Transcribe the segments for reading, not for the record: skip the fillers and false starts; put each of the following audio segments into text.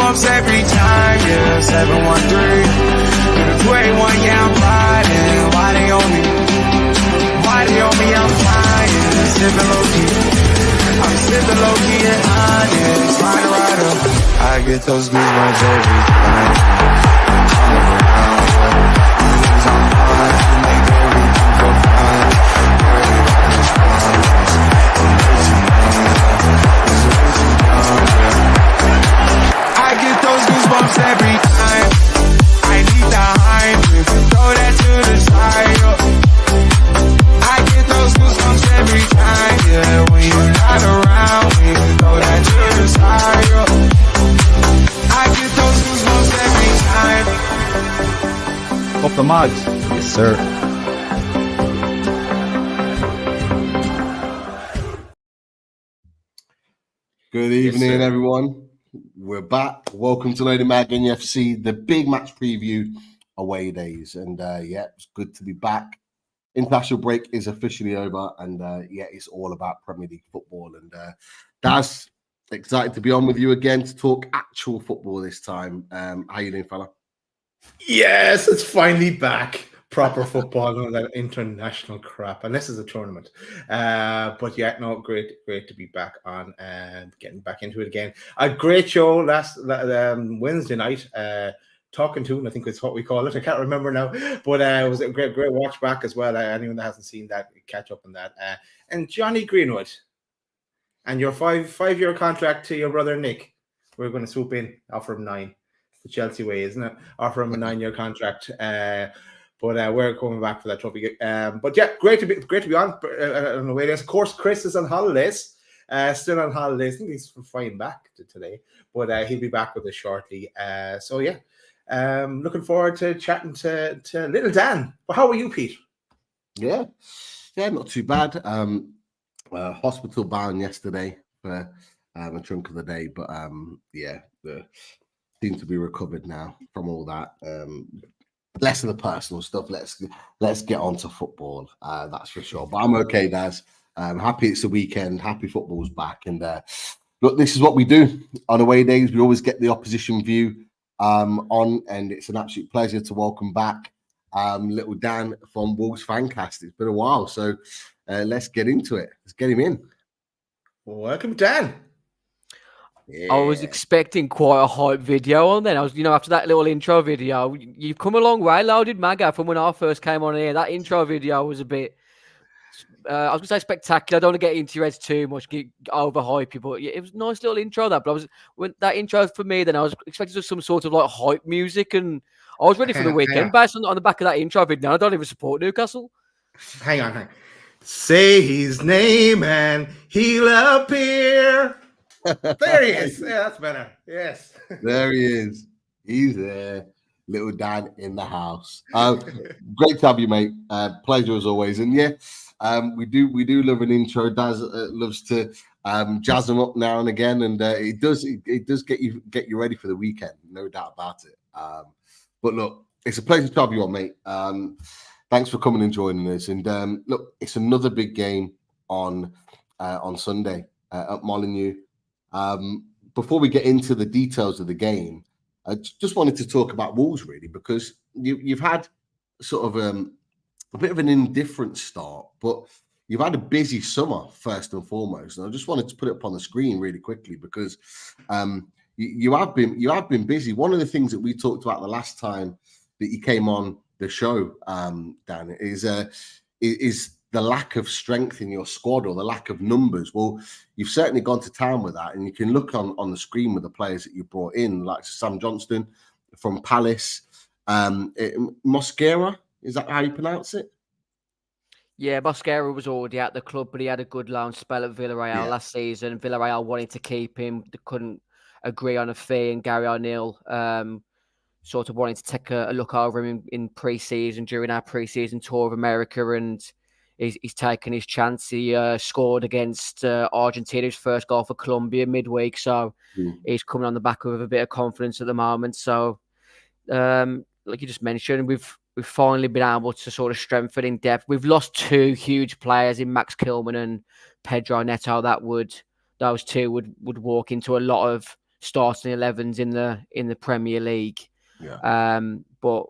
goosebumps every time, yeah, 713. To the 281, yeah, I'm riding. Why they on me? Why they on me? I'm flying, sipping low-key. I'm sipping low-key and honest, rider. I get those goosebumps every time. I'm around, things I'm on, you make everything feel fine. Everybody responds, I'm losing I get those goosebumps every time. I need the hype, throw that to the side. I get those goosebumps every time, yeah. When you're not around, we throw that to the side. I get those goosebumps every time. Off the mugs. Yes, sir. Good evening, everyone. We're back. Welcome to Loaded Mag NUFC, the big match preview away days. And it's good to be back. International break is officially over, and it's all about Premier League football. And Daz, excited to be on with you again to talk actual football this time. How you doing, fella? Yes, it's finally back. Proper football, none of that international crap, unless it's a tournament. But yeah, no, great to be back on and getting back into it again. A great show last Wednesday night. Talking to, I think is what we call it. I can't remember now, but it was a great watch back as well. Anyone that hasn't seen that, catch up on that. And Johnny Greenwood, and your five-year contract to your brother Nick, we're going to swoop in, offer him 9. It's the Chelsea way, isn't it? Offer him a 9-year contract. But we're coming back for that trophy. But yeah, great to be on the way. Of course, Chris is on holidays. Still on holidays. I think he's flying back today, but he'll be back with us shortly. Looking forward to chatting to little Dan. But how are you, Pete? Yeah, not too bad. Hospital bound yesterday for a chunk of the day, but seem to be recovered now from all that. Less of the personal stuff. Let's get on to football. That's for sure. But I'm okay, Daz. Happy it's the weekend. Happy football's back. And look, this is what we do on away days. We always get the opposition view on, and it's an absolute pleasure to welcome back little Dan from Wolves Fancast. It's been a while, so let's get into it. Let's get him in. Welcome, Dan. Yeah. I was expecting quite a hype video, and then I was, after that little intro video, you've come a long way, Loaded Maga, from when I first came on here. That intro video was a bit, I was going to say spectacular. I don't want to get into your heads too much, get overhype you, but it was a nice little intro, when that intro for me, then I was expecting some sort of like hype music, and I was ready for the weekend based on the back of that intro video. I don't even support Newcastle. Hang on. Say his name and he'll appear. There he is. Yeah, that's better. Yes. There he is. He's there. Little Dan in the house. Great to have you, mate. Pleasure as always. And we do love an intro. Daz loves to jazz them up now and again, and it does get you ready for the weekend, no doubt about it. But look, it's a pleasure to have you on, mate. Thanks for coming and joining us. And look, it's another big game on Sunday at Molineux. Before we get into the details of the game, I just wanted to talk about Wolves, really, because you've had sort of a bit of an indifferent start, but you've had a busy summer, first and foremost. And I just wanted to put it up on the screen really quickly because you have been busy. One of the things that we talked about the last time that you came on the show, Dan, is the lack of strength in your squad or the lack of numbers. Well, you've certainly gone to town with that, and you can look on the screen with the players that you brought in, like Sam Johnston from Palace, Mosquera, is that how you pronounce it? Yeah, Mosquera was already at the club, but he had a good loan spell at Villarreal last season. Villarreal wanted to keep him. They couldn't agree on a fee, and Gary O'Neill sort of wanted to take a look over him in pre-season during our pre-season tour of America, and he's taken his chance. He scored against Argentina, his first goal for Colombia midweek, so he's coming on the back of a bit of confidence at the moment. So, like you just mentioned, we've finally been able to sort of strengthen in depth. We've lost 2 huge players in Max Kilman and Pedro Neto. Those two would walk into a lot of starting 11s in the Premier League. Yeah. But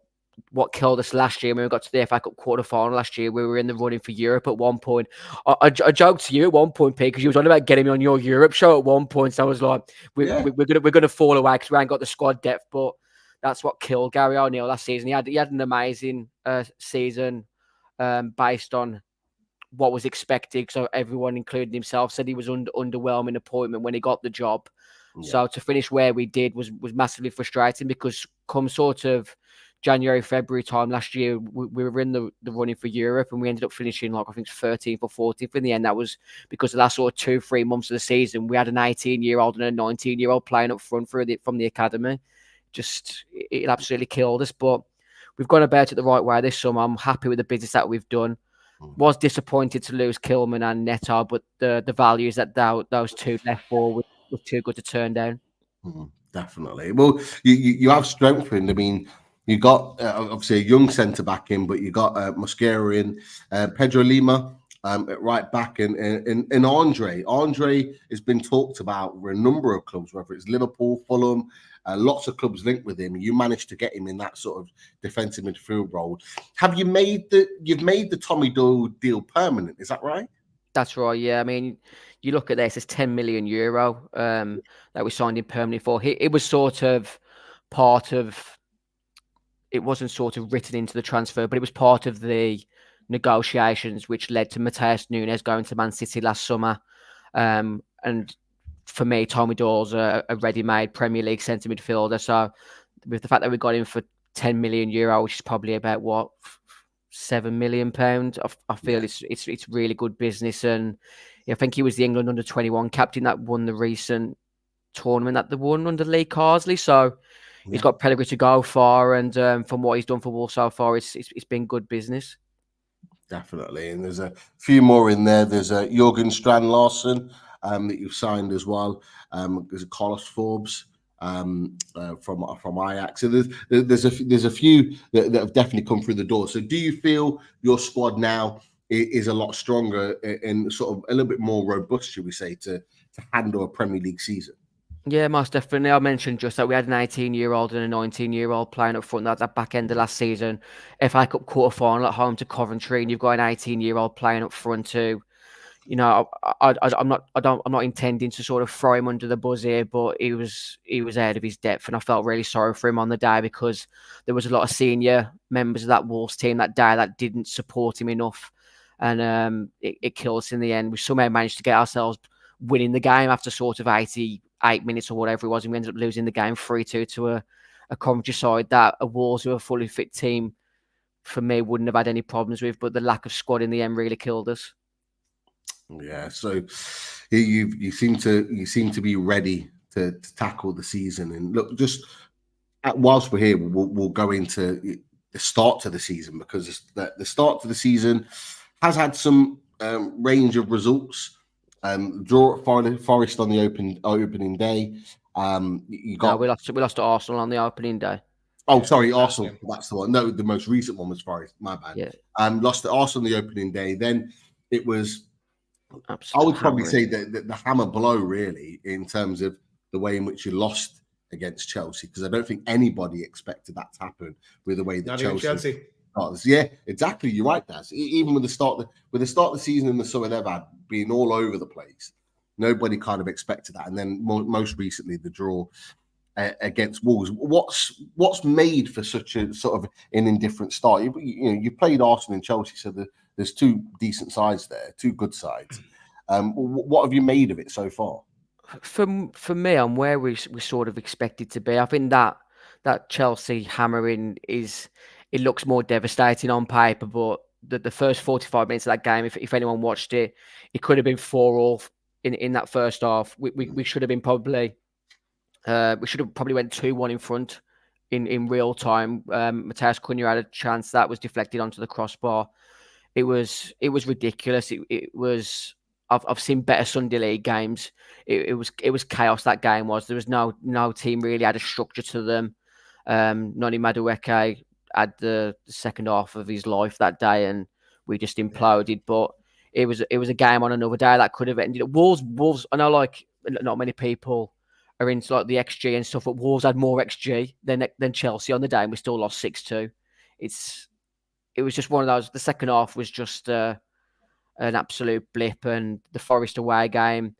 what killed us last year when we got to the FA Cup quarter final last year, we were in the running for Europe at one point. I joked to you at one point, Pete, because you was on about getting me on your Europe show at one point. So I was like, we're gonna fall away because we ain't got the squad depth. But that's what killed Gary O'Neill last season. He had an amazing season based on what was expected. So everyone, including himself, said he was underwhelming appointment when he got the job. Yeah. So to finish where we did was massively frustrating, because come sort of January, February time last year, we were in the running for Europe, and we ended up finishing like, I think, 13th or 14th in the end. That was because the last sort of 2-3 months of the season, we had an 18-year-old and a 19-year-old playing up front from the academy. Just, it absolutely killed us. But we've gone about it the right way this summer. I'm happy with the business that we've done. Was disappointed to lose Kilman and Neto, but the values that those two left for were too good to turn down. Definitely. Well, you have strengthened. I mean, you got obviously a young centre back in, but you got Mosquera in, Pedro Lima at right back, and Andre. Andre has been talked about for a number of clubs, whether it's Liverpool, Fulham, lots of clubs linked with him. You managed to get him in that sort of defensive midfield role. Have you you've made the Tommy Doyle deal permanent? Is that right? That's right. Yeah. I mean, you look at this, it's €10 million that we signed him permanently for. It was sort of part of. It wasn't sort of written into the transfer, but it was part of the negotiations which led to Matheus Nunes going to Man City last summer. And for me, Tommy Doyle's a ready-made Premier League centre midfielder. So with the fact that we got him for €10 million, which is probably about what, £7 million, I feel it's really good business. And I think he was the England under-21 captain that won the recent tournament that they won under Lee Carsley. So he's got pedigree to go far, and from what he's done for Wolves so far, it's been good business. Definitely, and there's a few more in there. There's a Jürgen Strand Larsen that you've signed as well. There's a Carlos Forbes from Ajax. So there's a few that have definitely come through the door. So do you feel your squad now is a lot stronger and sort of a little bit more robust, should we say, to handle a Premier League season? Yeah, most definitely. I mentioned just that we had an 18-year-old and a 19-year-old playing up front at that back end of last season. FA Cup quarter final at home to Coventry, and you've got an 18-year-old playing up front too. You know, I'm not intending to sort of throw him under the bus here, but he was out of his depth, and I felt really sorry for him on the day, because there was a lot of senior members of that Wolves team that day that didn't support him enough, and it killed us in the end. We somehow managed to get ourselves winning the game after sort of 88 minutes or whatever it was, and we ended up losing the game 3-2 to a Coventry side that a Wolves, who are a fully fit team, for me, wouldn't have had any problems with, but the lack of squad in the end really killed us. Yeah, so you seem to be ready to tackle the season. And look, just whilst we're here, we'll go into the start to the season, because the start to the season has had some range of results. Draw at Forest on the opening day. We lost to Arsenal on the opening day. Oh, sorry, Arsenal. That's the one. No, the most recent one was Forest. My bad. Yeah. Lost to Arsenal on the opening day. Then it was. Absolute I would probably say that the hammer blow, really, in terms of the way in which you lost against Chelsea, because I don't think anybody expected that to happen with the way that Chelsea. Yeah, exactly. You're right, Daz. Even with the start of the season and the summer they've had being all over the place, nobody kind of expected that. And then most recently, the draw against Wolves. What's made for such a sort of an indifferent start? You played Arsenal and Chelsea, so there's two decent sides there, two good sides. What have you made of it so far? For me, I'm where we sort of expected to be. I think that Chelsea hammering it looks more devastating on paper, but the first 45 minutes of that game, if anyone watched it, it could have been 4-4 in that first half. We should have been probably went 2-1 in front in real time. Matheus Cunha had a chance that was deflected onto the crossbar. It was ridiculous. It was. I've seen better Sunday League games. It was chaos. That game was. There was no team really had a structure to them. Noni Madueke had the second half of his life that day, and we just imploded. But it was a game on another day that could have ended up. Wolves. I know, like, not many people are into like the XG and stuff, but Wolves had more XG than Chelsea on the day, and we still lost 6-2. It was just one of those. The second half was just an absolute blip, and the Forest away game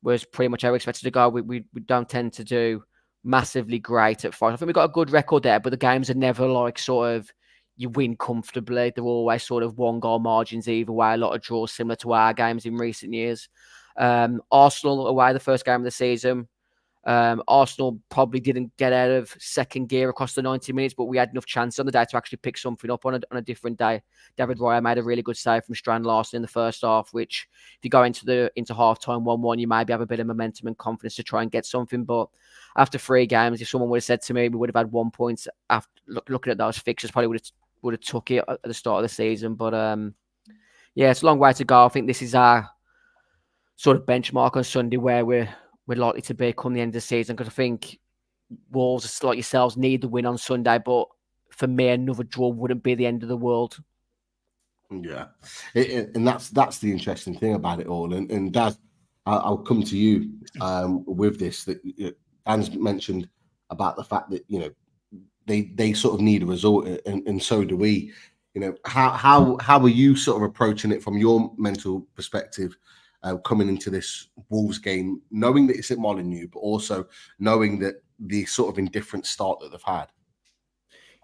was pretty much how we expected to go. We don't tend to do massively great at Forest. I think we got a good record there, but the games are never like sort of you win comfortably. They're always sort of 1-goal margins either way. A lot of draws similar to our games in recent years. Arsenal away the first game of the season. Arsenal probably didn't get out of second gear across the 90 minutes, but we had enough chances on the day to actually pick something up on a different day. David Raya made a really good save from Strand Larsen in the first half, which if you go into half time 1-1, you maybe have a bit of momentum and confidence to try and get something. But after 3 games, if someone would have said to me we would have had 1 point after looking at those fixtures, probably would have took it at the start of the season. But yeah, it's a long way to go. I think this is our sort of benchmark on Sunday where we're likely to be come the end of the season, because I think Wolves, like yourselves, need the win on Sunday. But for me, another draw wouldn't be the end of the world. Yeah, and that's the interesting thing about it all. And Daz, I'll come to you with this. That Dan's mentioned about the fact that they sort of need a result, and so do we. How are you sort of approaching it from your mental perspective? Coming into this Wolves game, knowing that it's at Molineux, but also knowing that the sort of indifferent start that they've had.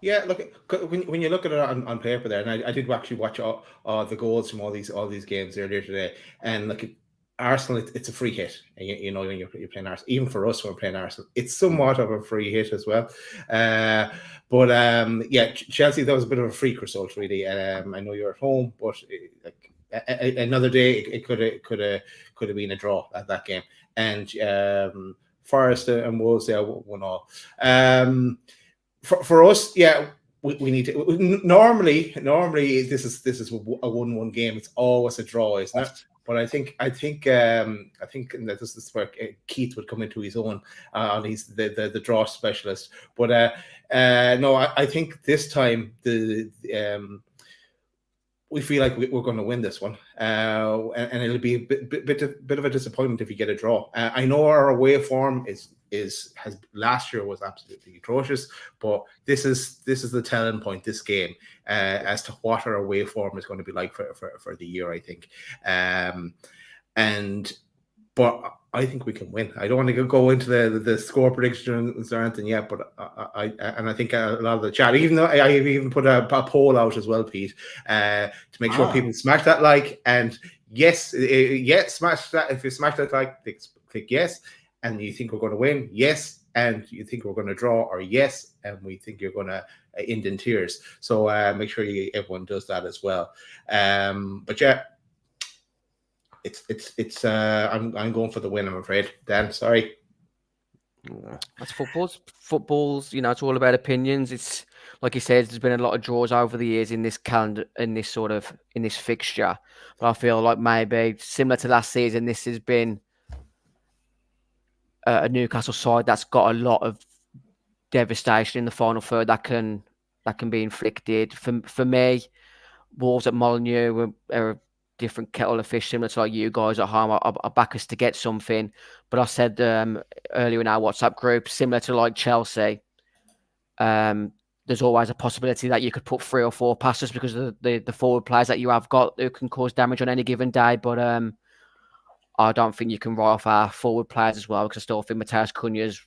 Yeah, look, when you look at it on paper there, and I did actually watch all the goals from all these games earlier today, and look, Arsenal, it's a free hit. And when you're playing Arsenal, even for us when we're playing Arsenal, it's somewhat of a free hit as well. But Chelsea, that was a bit of a freak result, really. I know you're at home, but another day it could have been a draw at that game. And Forest and Wolves, yeah, 1-1. For us, yeah, we need to. Normally, this is a 1-1 game. It's always a draw, isn't it? But I think that this is where Keith would come into his own. He's the draw specialist. But no, I think this time we feel like we're going to win this one, and it'll be a bit of a disappointment if we get a draw. I know our away form has last year was absolutely atrocious, but this is the telling point, this game, as to what our away form is going to be like for the year, I think. But I think we can win. I don't want to go into the score predictions or anything yet, but I think a lot of the chat, even though I even put a poll out as well, Pete, to make sure people smash that like, and yes, smash that. If you smash that like, click yes, and you think we're going to win, yes, and you think we're going to draw, or yes, and we think you're going to end in tears. So make sure everyone does that as well. But yeah. It's I'm going for the win, I'm afraid. Dan, sorry. That's football's it's all about opinions. It's like you said, there's been a lot of draws over the years in this calendar, in this fixture, but I feel like maybe similar to last season, this has been a Newcastle side that's got a lot of devastation in the final third that can be inflicted. For me, Wolves at Molineux are different kettle of fish, similar to like you guys at home. I back us to get something, but I said earlier in our WhatsApp group, similar to like Chelsea, there's always a possibility that you could put 3 or 4 passes because of the forward players that you have got who can cause damage on any given day. But I don't think you can write off our forward players as well, because I still think Mateus Cunha's.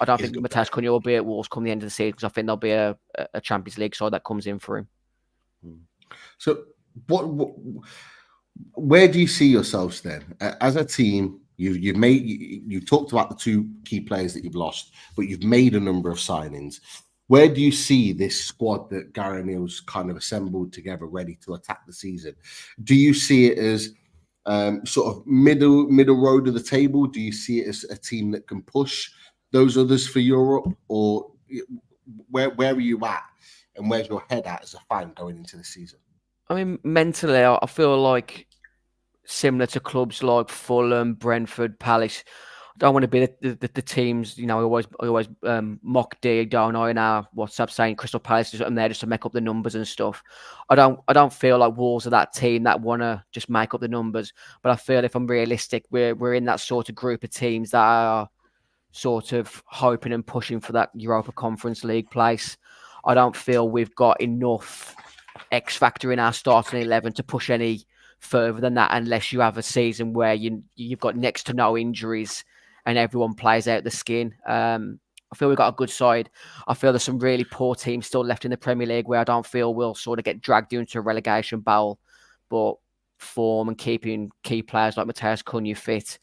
I don't think Mateus Cunha will be at Wolves come the end of the season, because I think there'll be a Champions League side that comes in for him. So. Where do you see yourselves then as a team? You've talked about the 2 key players that you've lost, but you've made a number of signings. Where do you see this squad that Gary O'Neill's kind of assembled together, ready to attack the season? Do you see it as sort of middle road of the table? Do you see it as a team that can push those others for Europe, or where are you at, and where's your head at as a fan going into the season? I mean, mentally, I feel like similar to clubs like Fulham, Brentford, Palace. I don't want to be the teams, I always mock D, don't I, in our WhatsApp saying Crystal Palace is there just to make up the numbers and stuff. I don't feel like Wolves are that team that want to just make up the numbers. But I feel, if I'm realistic, we're in that sort of group of teams that are sort of hoping and pushing for that Europa Conference League place. I don't feel we've got enough X factor in our starting 11 to push any further than that, unless you have a season where you've got next to no injuries and everyone plays out the skin. I feel we've got a good side. I feel there's some really poor teams still left in the Premier League where I don't feel we'll sort of get dragged into a relegation battle. But form and keeping key players like Matheus Cunha fit,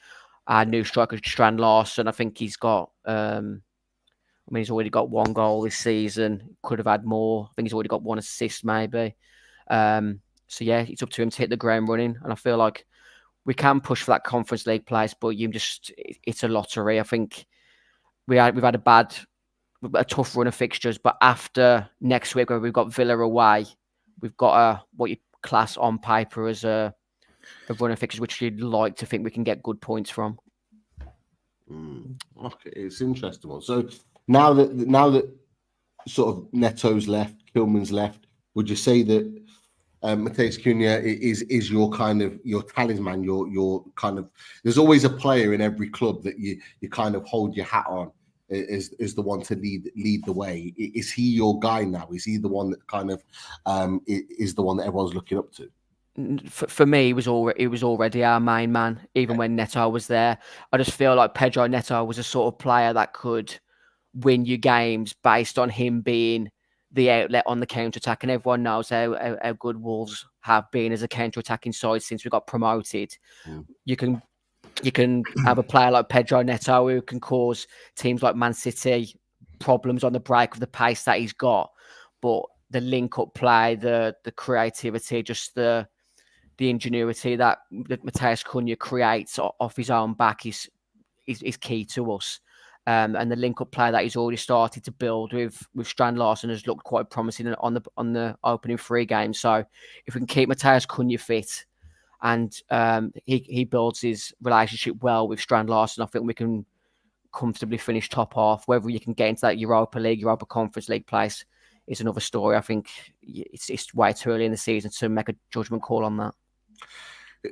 our new striker Strand Larsen, I think he's got. He's already got 1 goal this season. Could have had more. I think he's already got 1 assist, maybe. So yeah, it's up to him to hit the ground running, and I feel like we can push for that Conference League place, but it's a lottery. I think we've had a tough run of fixtures, but after next week where we've got Villa away, we've got what you class on paper as a run of fixtures which you'd like to think we can get good points from. Okay, it's an interesting one. So now that sort of Neto's left, Kilman's left, would you say that Matheus Cunha is your kind of your talisman, your kind of, there's always a player in every club that you kind of hold your hat on is the one to lead the way. Is he your guy now? Is he the one that kind of is the one that everyone's looking up to? For me, he was already our main man, even when Neto was there. I just feel like Pedro Neto was a sort of player that could win you games based on him being the outlet on the counter-attack, and everyone knows how good Wolves have been as a counter-attacking side since we got promoted. You can have a player like Pedro Neto who can cause teams like Man City problems on the break with the pace that he's got, but the link-up play, the creativity, just the ingenuity that Matheus Cunha creates off his own back is key to us. And the link-up play that he's already started to build with Strand Larsen has looked quite promising on the opening 3 games. So if we can keep Matheus Cunha fit and he builds his relationship well with Strand Larsen, I think we can comfortably finish top half. Whether you can get into that Europa Conference League place is another story. I think it's way too early in the season to make a judgment call on that.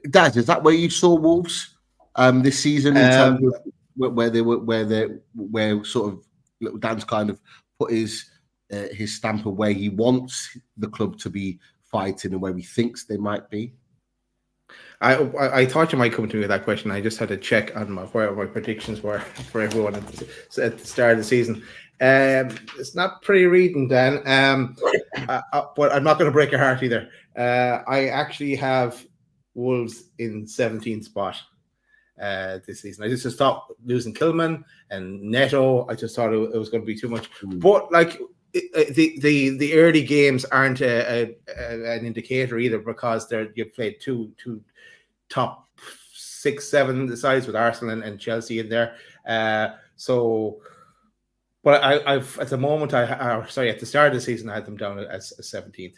Daz, is that where you saw Wolves this season in terms of where sort of little Dan's kind of put his stamp of where he wants the club to be fighting and where he thinks they might be? I thought you might come to me with that question. I just had to check on where my predictions were for everyone at the start of the season. It's not pretty reading, Dan. But I'm not going to break your heart either. I actually have Wolves in 17th spot this season. I just thought losing Kilman and Neto, I just thought it was going to be too much. But like the early games aren't an indicator either, because you've played two top 6-7 sides with Arsenal and Chelsea in there. But I've at the moment at the start of the season I had them down as 17th.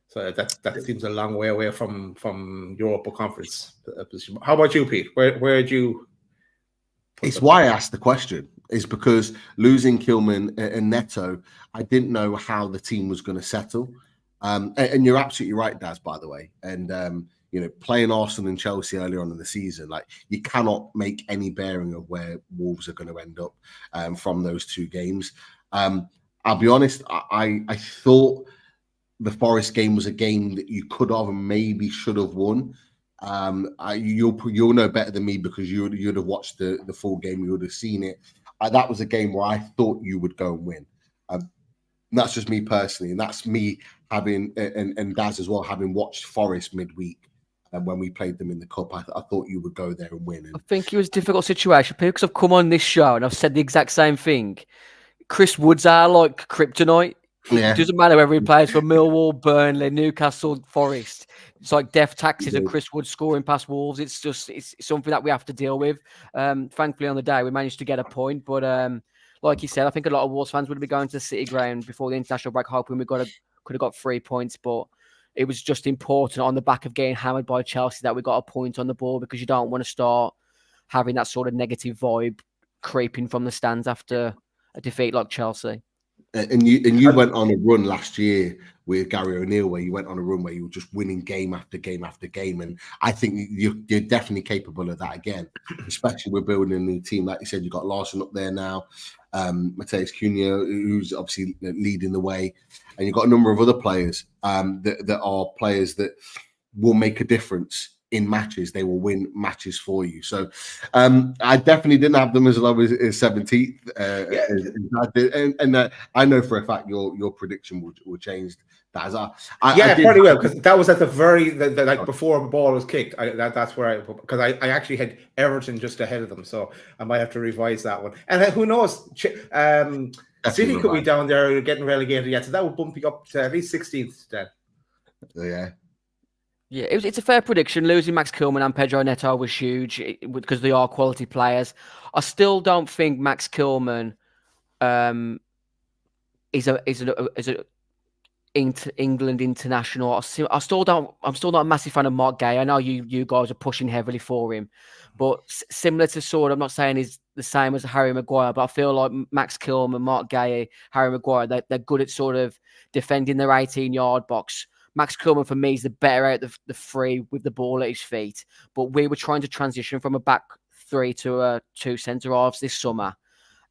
So that seems a long way away from Europa Conference position. How about you, Pete? Where do you? It's why I asked the question. Is because losing Kilman and Neto, I didn't know how the team was going to settle. And you're absolutely right, Daz, by the way. And playing Arsenal and Chelsea earlier on in the season, like, you cannot make any bearing of where Wolves are going to end up from those 2 games. I'll be honest, I thought the Forest game was a game that you could have and maybe should have won. You'll know better than me because you'd have watched the full game. You would have seen it. That was a game where I thought you would go and win. That's just me personally, and that's me having and Daz as well, having watched Forest midweek. And when we played them in the cup, I thought you would go there and win. I think it was a difficult situation, because I've come on this show and I've said the exact same thing. Chris Wood's are like kryptonite. It doesn't matter whether he plays for Millwall, Burnley, Newcastle, Forest. It's like death taxes of Chris Wood scoring past Wolves. It's something that we have to deal with. Thankfully, on the day, we managed to get a point. But like you said, I think a lot of Wolves fans would be going to the City ground before the international break, hoping we could have got 3 points. But it was just important on the back of getting hammered by Chelsea that we got a point on the board, because you don't want to start having that sort of negative vibe creeping from the stands after a defeat like Chelsea. And you went on a run last year with Gary O'Neill, where you went on a run where you were just winning game after game after game. And I think you're definitely capable of that again, especially with building a new team. Like you said, you've got Larson up there now, Mateus Cunha, who's obviously leading the way. And you've got a number of other players that are players that will make a difference in matches. They will win matches for you. So I definitely didn't have them as low as 17th. I know for a fact your prediction will change. Pretty well, because that was at the very like before the ball was kicked. That's where I actually had Everton just ahead of them, so I might have to revise that one. And who knows, City could be down there getting relegated yet, so that would bump you up to at least 16th then. Yeah, it's a fair prediction. Losing Max Kilman and Pedro Neto was huge because they are quality players. I still don't think Max Kilman is a England international. I'm still not a massive fan of Mark Gay. I know you guys are pushing heavily for him, but similar to Sword, I'm not saying he's the same as Harry Maguire, but I feel like Max Kilman, Mark Gay, Harry Maguire, they're good at sort of defending their 18-yard box. Max Kilman, for me, is the better out of the three with the ball at his feet. But we were trying to transition from a back three to two centre-halves this summer.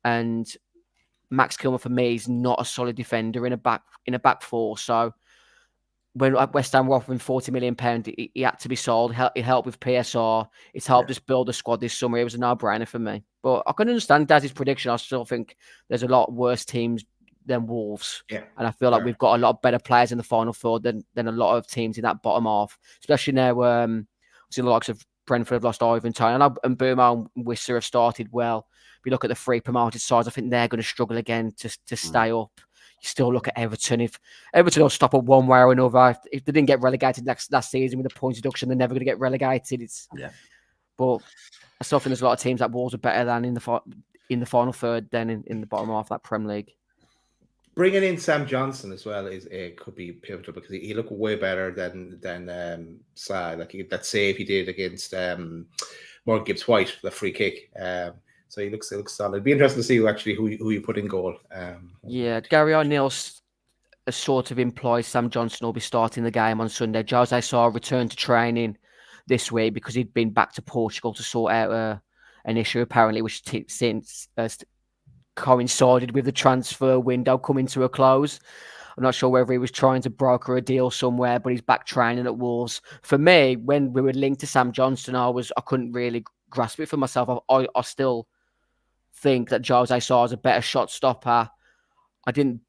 And Max Kilman, for me, is not a solid defender in a back four. So when West Ham were offering £40 million, he had to be sold. It helped with PSR. It's helped us build a squad this summer. It was a no-brainer for me. But I can understand Daz's prediction. I still think there's a lot worse teams than Wolves. Yeah. And I feel like we've got a lot better players in the final third than a lot of teams in that bottom half, especially now the likes of Brentford have lost Ivan Toney and Boomer and Wisser have started well. If you look at the three promoted sides, I think they're going to struggle again to stay up. You still look at Everton. If Everton will stop up one way or another, if they didn't get relegated last season with a points deduction, they're never going to get relegated. But I still think there's a lot of teams that Wolves are better than in the final third than in the bottom half of that Premier League. Bringing in Sam Johnson as well could be pivotal because he looked way better than Sa. Like that save he did against Morgan Gibbs-White, the free kick. So he looks solid. It'd be interesting to see who you put in goal. Gary O'Neill sort of implies Sam Johnson will be starting the game on Sunday. Jose Sa returned to training this week because he'd been back to Portugal to sort out an issue apparently, which since coincided with the transfer window coming to a close. I'm not sure whether he was trying to broker a deal somewhere, but he's back training at Wolves. For me, when we were linked to Sam Johnson, I couldn't really grasp it for myself. I still think that Jose Sa is a better shot stopper. I didn't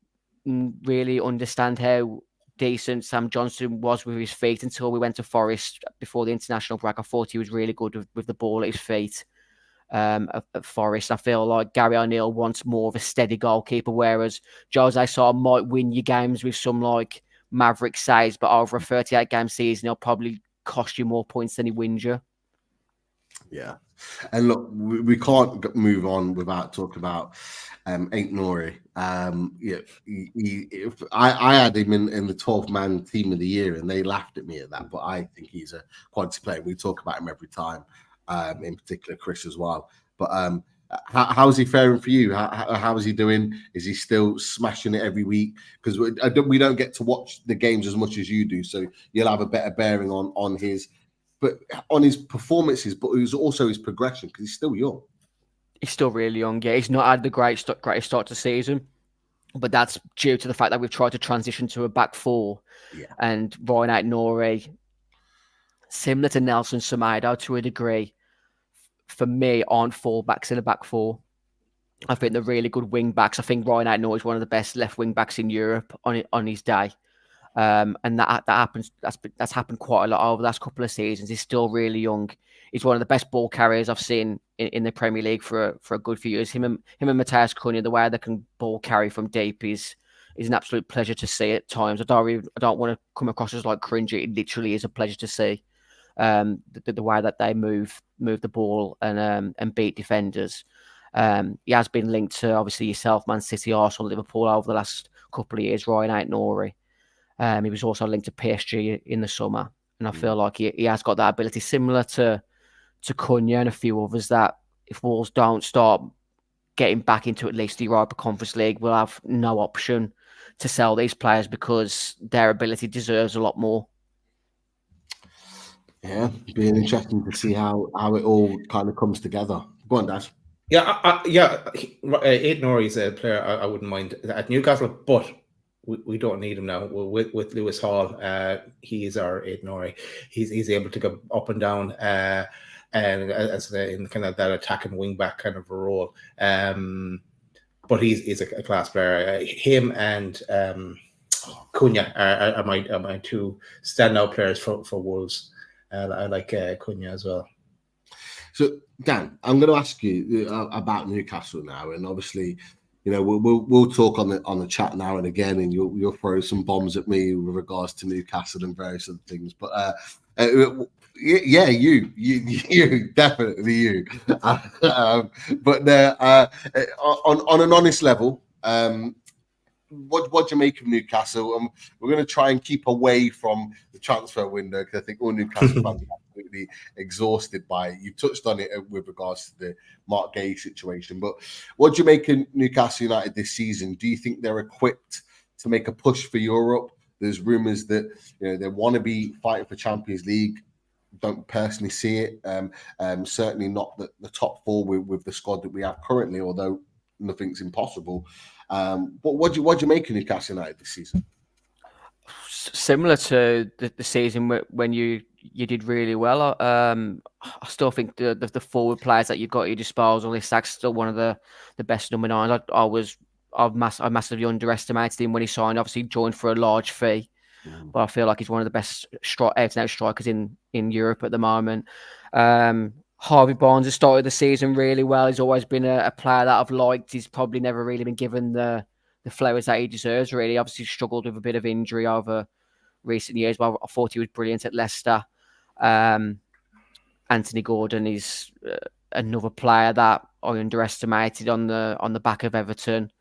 really understand how decent Sam Johnson was with his feet until we went to Forest before the international break. I thought he was really good with the ball at his feet. At Forest, I feel like Gary O'Neill wants more of a steady goalkeeper, whereas Jose Sa might win you games with some like maverick saves, but over a 38-game season, he'll probably cost you more points than he wins you. Yeah, and look, we can't move on without talking about Ait-Nouri. I had him in the 12-man team of the year, and they laughed at me at that. But I think he's a quality player. We talk about him every time. In particular, Chris as well. But how is he faring for you? How is he doing? Is he still smashing it every week? Because we don't get to watch the games as much as you do, so you'll have a better bearing on his performances, but also his progression because he's still young. He's still really young. Yeah, he's not had the greatest start to the season, but that's due to the fact that we've tried to transition to a back four, and Rayan Ait-Nouri, similar to Nelson Semedo to a degree, for me, aren't full-backs in a back four. I think they're really good wing-backs. I think Rayan Ait-Nouri is one of the best left wing-backs in Europe on his day. And that happens. That's happened quite a lot over the last couple of seasons. He's still really young. He's one of the best ball carriers I've seen in the Premier League for a good few years. Him and Mateus Cunha, the way they can ball carry from deep is an absolute pleasure to see at times. I don't want to come across as like cringy. It literally is a pleasure to see. The way that they move the ball and beat defenders. He has been linked to obviously yourself, Man City, Arsenal, Liverpool over the last couple of years. Rayan Ait-Nouri. He was also linked to PSG in the summer, and I feel like he has got that ability, similar to Cunha and a few others, that if Wolves don't start getting back into at least the Europa Conference League, we'll have no option to sell these players because their ability deserves a lot more. Yeah, being interesting to see how it all kind of comes together. Go on, Daz. Yeah, Ait-Nouri is a player I wouldn't mind at Newcastle, but we don't need him now. With Lewis Hall, he is our Ait-Nouri. He's able to go up and down, and as in kind of that attacking wing back kind of a role. But he's a class player. Him and Cunha are my two standout players for Wolves. I like Cunha as well. So, Dan, I'm going to ask you about Newcastle now, and obviously, we'll talk on the chat now and again, and you'll throw some bombs at me with regards to Newcastle and various other things. But yeah, you definitely you. But on an honest level, what do you make of Newcastle? We're going to try and keep away from the transfer window because I think all Newcastle fans are absolutely exhausted by it. You touched on it with regards to the Mark Gay situation, but what do you make of Newcastle United this season? Do you think they're equipped to make a push for Europe? There's rumours that they want to be fighting for Champions League. Don't personally see it. Certainly not the top four with the squad that we have currently, although nothing's impossible. But what do you make of Newcastle United this season? Similar to the season when you did really well. I still think the forward players that you've got at your disposal, Isak's still one of the best number nines. I massively underestimated him when he signed. Obviously, he joined for a large fee, but I feel like he's one of the best out-and-out strikers in Europe at the moment. Harvey Barnes has started the season really well. He's always been a player that I've liked. He's probably never really been given the flowers that he deserves, really. Obviously struggled with a bit of injury over recent years, but I thought he was brilliant at Leicester. Anthony Gordon is another player that I underestimated on the back of Everton.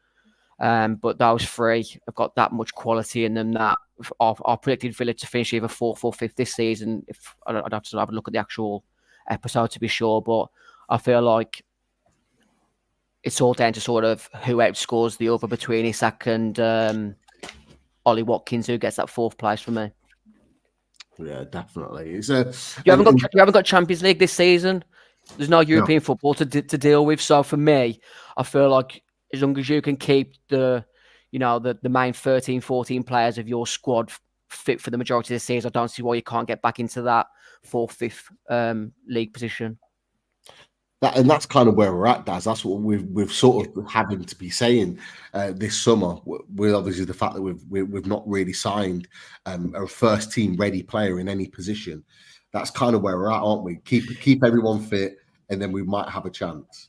But those three have got that much quality in them that I predicted Villa to finish either 4th or 5th this season. If I'd have to have a look at the actual episode to be sure, but I feel like it's all down to sort of who outscores the other between Isak and Ollie Watkins, who gets that 4th place for me. Yeah, definitely. You haven't got Champions League this season. There's no European football to deal with. So for me, I feel like as long as you can keep the main 13, 14 players of your squad fit for the majority of the season, I don't see why you can't get back into that 4th, 5th league position. And that's kind of where we're at, Daz. That's what we've sort of having to be saying this summer. With obviously the fact that we've not really signed a first team ready player in any position. That's kind of where we're at, aren't we? Keep everyone fit, and then we might have a chance.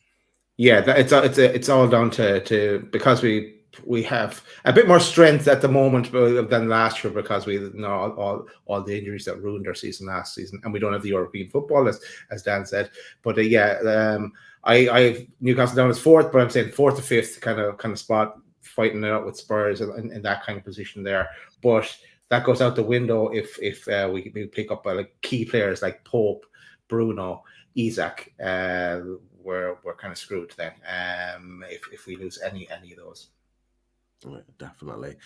Yeah, it's all down to because we have a bit more strength at the moment than last year because we know all the injuries that ruined our season last season, and we don't have the European football as Dan said. But I have Newcastle down as 4th, but I'm saying 4th or 5th kind of spot, fighting it out with Spurs in that kind of position there. But that goes out the window if we pick up key players like Pope, Bruno, Isak. We're kind of screwed then if we lose any of those. Definitely.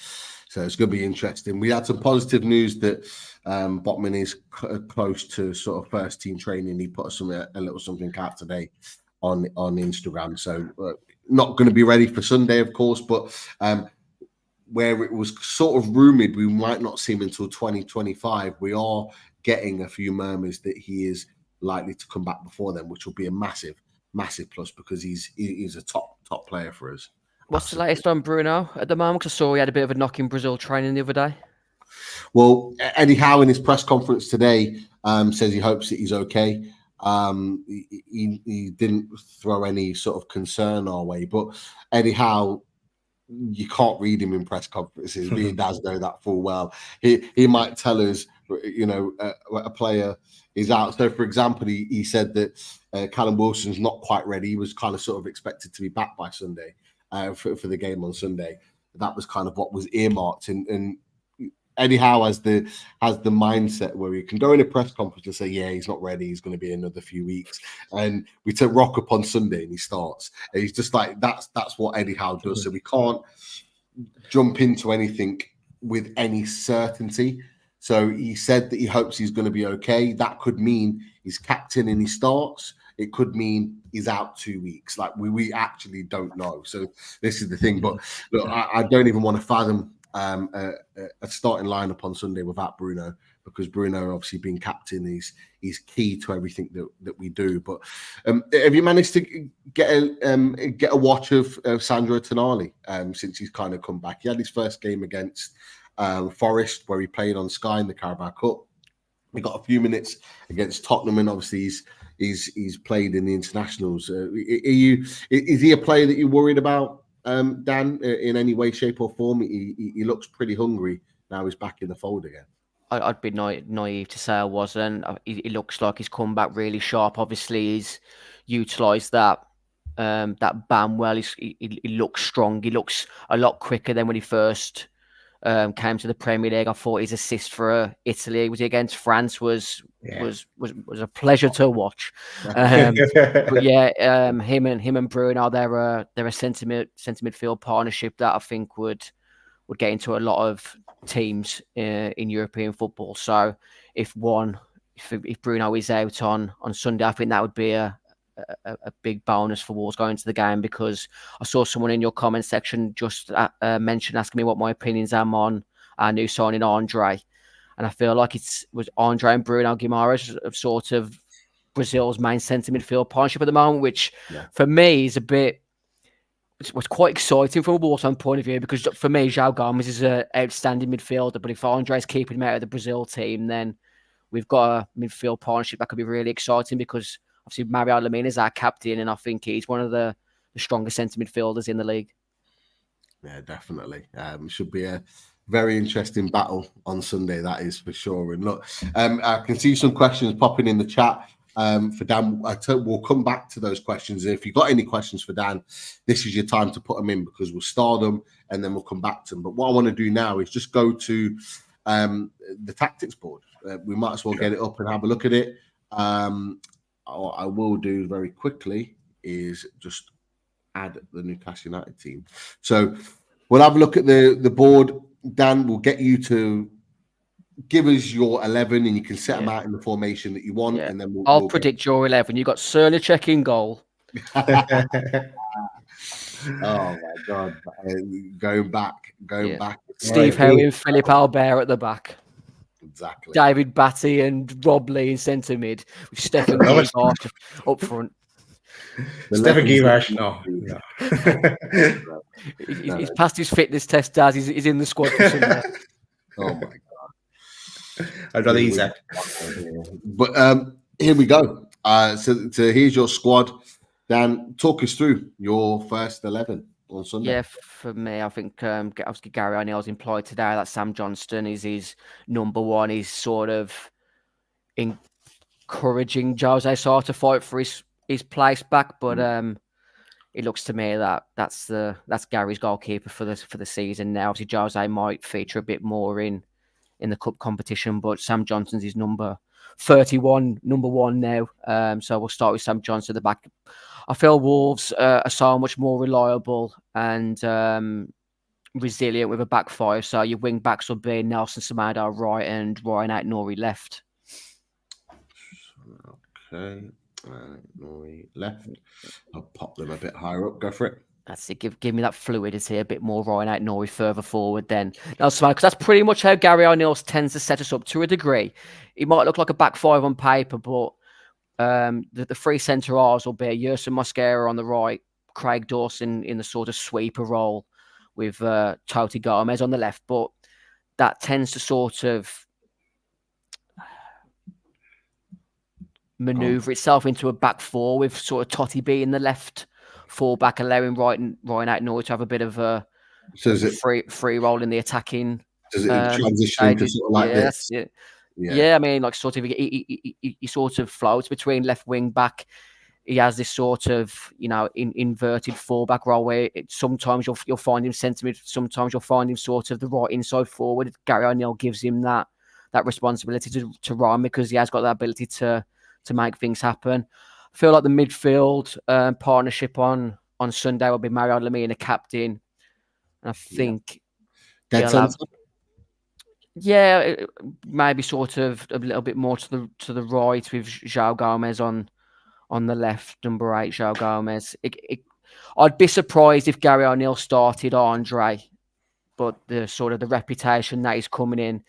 So it's going to be interesting. We had some positive news that Botman is close to sort of first team training. He put a little something out today on Instagram. So not going to be ready for Sunday, of course, but where it was sort of rumored we might not see him until 2025, we are getting a few murmurs that he is likely to come back before then, which will be a massive plus because he's a top player for us. What's the latest on Bruno at the moment? Because I saw he had a bit of a knock in Brazil training the other day. Well, Eddie Howe in his press conference today says he hopes that he's okay. He didn't throw any sort of concern our way, but Eddie Howe, you can't read him in press conferences. He does know that full well. He might tell us, a player is out. So, for example, he said that Callum Wilson's not quite ready. He was kind of sort of expected to be back by Sunday. For the game on Sunday, that was kind of what was earmarked. And Eddie Howe has the mindset where he can go in a press conference and say, "Yeah, he's not ready. He's going to be another few weeks." And we take rock up on Sunday and he starts. And he's just like that's what Eddie Howe does. So we can't jump into anything with any certainty. So he said that he hopes he's going to be okay. That could mean he's captain and he starts. It could mean he's out 2 weeks. Like we actually don't know. So this is the thing. But look, I don't even want to fathom a starting lineup on Sunday without Bruno, because Bruno obviously being captain is key to everything that we do. But have you managed to get a watch of Sandro Tonali since he's kind of come back? He had his first game against Forest, where he played on Sky in the Carabao Cup. We got a few minutes against Tottenham, and obviously he's played in the internationals. Is he a player that you're worried about, Dan, in any way, shape, or form? He looks pretty hungry now. He's back in the fold again. I'd be naive to say I wasn't. He looks like he's come back really sharp. Obviously, he's utilised that ban well. He looks strong. He looks a lot quicker than when he first came to the Premier League. I thought his assist for Italy, was he against France, was a pleasure to watch. But yeah, him and Bruno, they're a centre midfield partnership that I think would get into a lot of teams in European football. So if Bruno is out on Sunday, I think that would be a big bonus for Wolves going to the game, because I saw someone in your comment section just mention asking me what my opinions are on our new signing Andre, and I feel like was Andre and Bruno Guimaraes of sort of Brazil's main centre midfield partnership at the moment, which for me is a bit. It was quite exciting from a Wolves point of view, because for me, João Gomes is an outstanding midfielder. But if Andre's keeping him out of the Brazil team, then we've got a midfield partnership that could be really exciting, because obviously Mario Lemina is our captain, and I think he's one of the strongest centre midfielders in the league. Yeah, definitely. Should be a very interesting battle on Sunday, that is for sure. And look, I can see some questions popping in the chat. For Dan, we'll come back to those questions. If you've got any questions for Dan, this is your time to put them in, because we'll start them and then we'll come back to them. But what I want to do now is just go to the tactics board. We might as well get it up and have a look at it. What I will do very quickly is just add the Newcastle United team. So we'll have a look at the board. Dan, will get you to give us your 11, and you can set them out in the formation that you want, and then I'll predict your 11. You got Cernicek in goal. Oh my God! Going back. Steve Howe and Philip Albert at the back. Exactly. David Batty and Rob Lee in centre mid, with Stefan Guimaraes up front. Stefan Guimaraes, no. He's passed his fitness test, Daz. He's in the squad for Sunday. Oh my God. I'd rather use that. But here we go. So here's your squad. Dan, talk us through your first 11 on Sunday. Yeah, for me, I think obviously Gary O'Neill's implied today that Sam Johnston is his number one. He's sort of encouraging Jose Sarr to fight for his place back, but it looks to me that that's Gary's goalkeeper for the season now. Obviously, Jose might feature a bit more in the cup competition, but Sam Johnston's his number 31, number one now. So we'll start with Sam Johnston at the back. I feel Wolves are so much more reliable and resilient with a back five. So your wing backs will be Nelson Semedo right and Rayan Ait-Nouri left. Okay, Ait-Nouri left. I'll pop them a bit higher up. Go for it. That's it. Give me that fluidity, a bit more Rayan Ait-Nouri further forward then. Nelson Semedo, because that's pretty much how Gary O'Neill tends to set us up to a degree. It might look like a back five on paper, but the three centre halves will be Yerson Mosquera on the right, Craig Dawson in the sort of sweeper role with Toti Gomez on the left. But that tends to sort of manoeuvre itself into a back four with sort of Totti being the left fullback, allowing Rayan Ait-Nouri to have a bit of a free role in the attacking. Does it transition into sort of like this? Yeah, I mean, like sort of he sort of floats between left wing back. He has this sort of, inverted fullback role where sometimes you'll find him centre mid, sometimes you'll find him sort of the right inside forward. Gary O'Neill gives him that responsibility to run, because he has got that ability to make things happen. I feel like the midfield partnership on Sunday will be Mario Lemina captain, And I think Dead he'll have, centre. maybe sort of a little bit more to the right with João Gomez on the left, number 8, João Gomez. I'd be surprised if Gary O'Neill started Andre, but the sort of the reputation that he's coming in,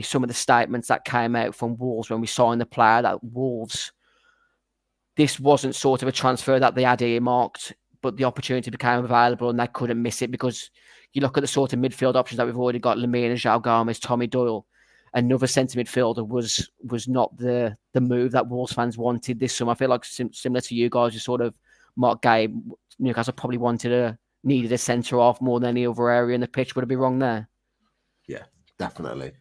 some of the statements that came out from Wolves when we signed the player, that Wolves, this wasn't sort of a transfer that they had earmarked, but the opportunity became available and they couldn't miss it, because you look at the sort of midfield options that we've already got: Lemina, João Gomez, Tommy Doyle. Another centre midfielder was not the move that Wolves fans wanted this summer. I feel like similar to you guys, you sort of Mark Gay, Newcastle probably needed a centre half more than any other area in the pitch. Would I be wrong there? Yeah, definitely.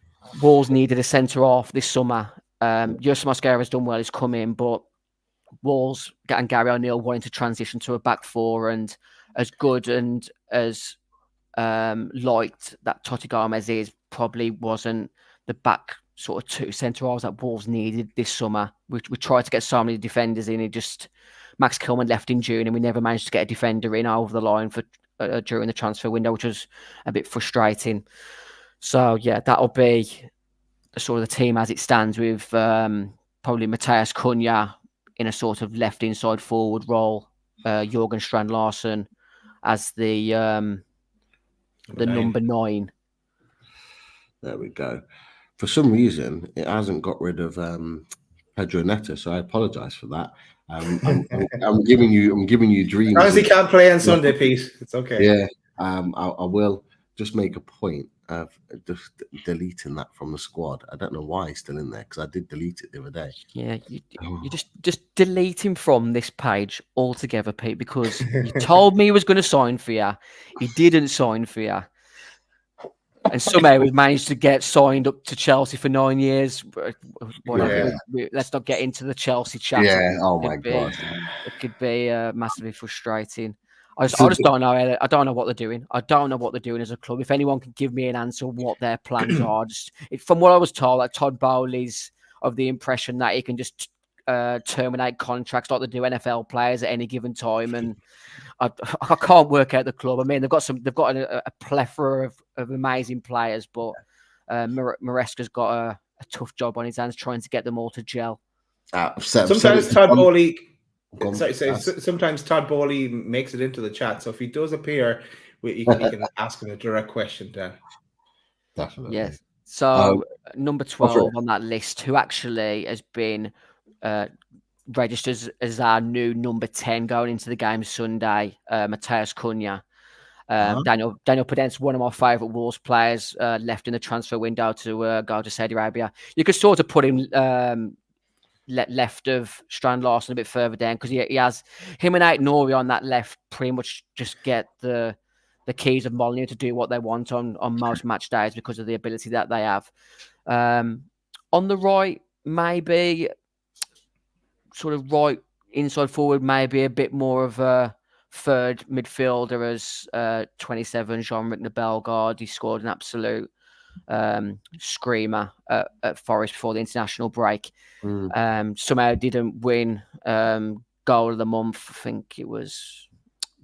Wolves needed a centre half this summer. Jose Mosquera has done well, he's come in, but Wolves and Gary O'Neill wanting to transition to a back four, and as good and as liked that Totti Gomez is, probably wasn't the back sort of 2 centre halves that Wolves needed this summer. We tried to get so many defenders in. Max Kilman left in June, and we never managed to get a defender in over the line for during the transfer window, which was a bit frustrating. So yeah, that'll be sort of the team as it stands, with probably Matheus Cunha in a sort of left inside forward role, Jürgen Strand-Larsen as the number 9. There we go. For some reason, it hasn't got rid of Pedro Neto, so I apologise for that. I'm giving you dreams. As long as he can't play on Sunday, Pete, it's okay. Yeah, I will just make a point of just deleting that from the squad. I don't know why he's still in there, because I did delete it the other day. Yeah, you just delete him from this page altogether, Pete, because you told me he was going to sign for you. He didn't sign for you. And somehow we've managed to get signed up to Chelsea for 9 years. Whatever. Yeah. Let's not get into the Chelsea chat. Yeah. Oh my God. It could be massively frustrating. I just don't know. I don't know what they're doing. I don't know what they're doing as a club. If anyone can give me an answer what their plans are, from what I was told, like Todd Bowley's of the impression that he can just terminate contracts like they do NFL players at any given time, and I can't work out the club. I mean, they've got a plethora of amazing players, but Maresca's got a tough job on his hands trying to get them all to gel. Sometimes Todd Bowley. Sometimes Todd Bowley makes it into the chat, so if he does appear, you can ask him a direct question then. Definitely. Yes. So number 12 on that list, who actually has been registered as our new number 10 going into the game Sunday, Matheus Cunha. Daniel Podence, one of my favourite Wolves players, left in the transfer window to go to Saudi Arabia. You could sort of put him left of Strand-Larsen a bit further down, because he has him and Ait-Nouri on that left pretty much just get the keys of Molyneux to do what they want on most match days because of the ability that they have. On the right, maybe sort of right inside forward, maybe a bit more of a third midfielder as 27, Jean-Luc Bellegarde. He scored an absolute screamer at Forest before the international break. Somehow didn't win goal of the month. I think it was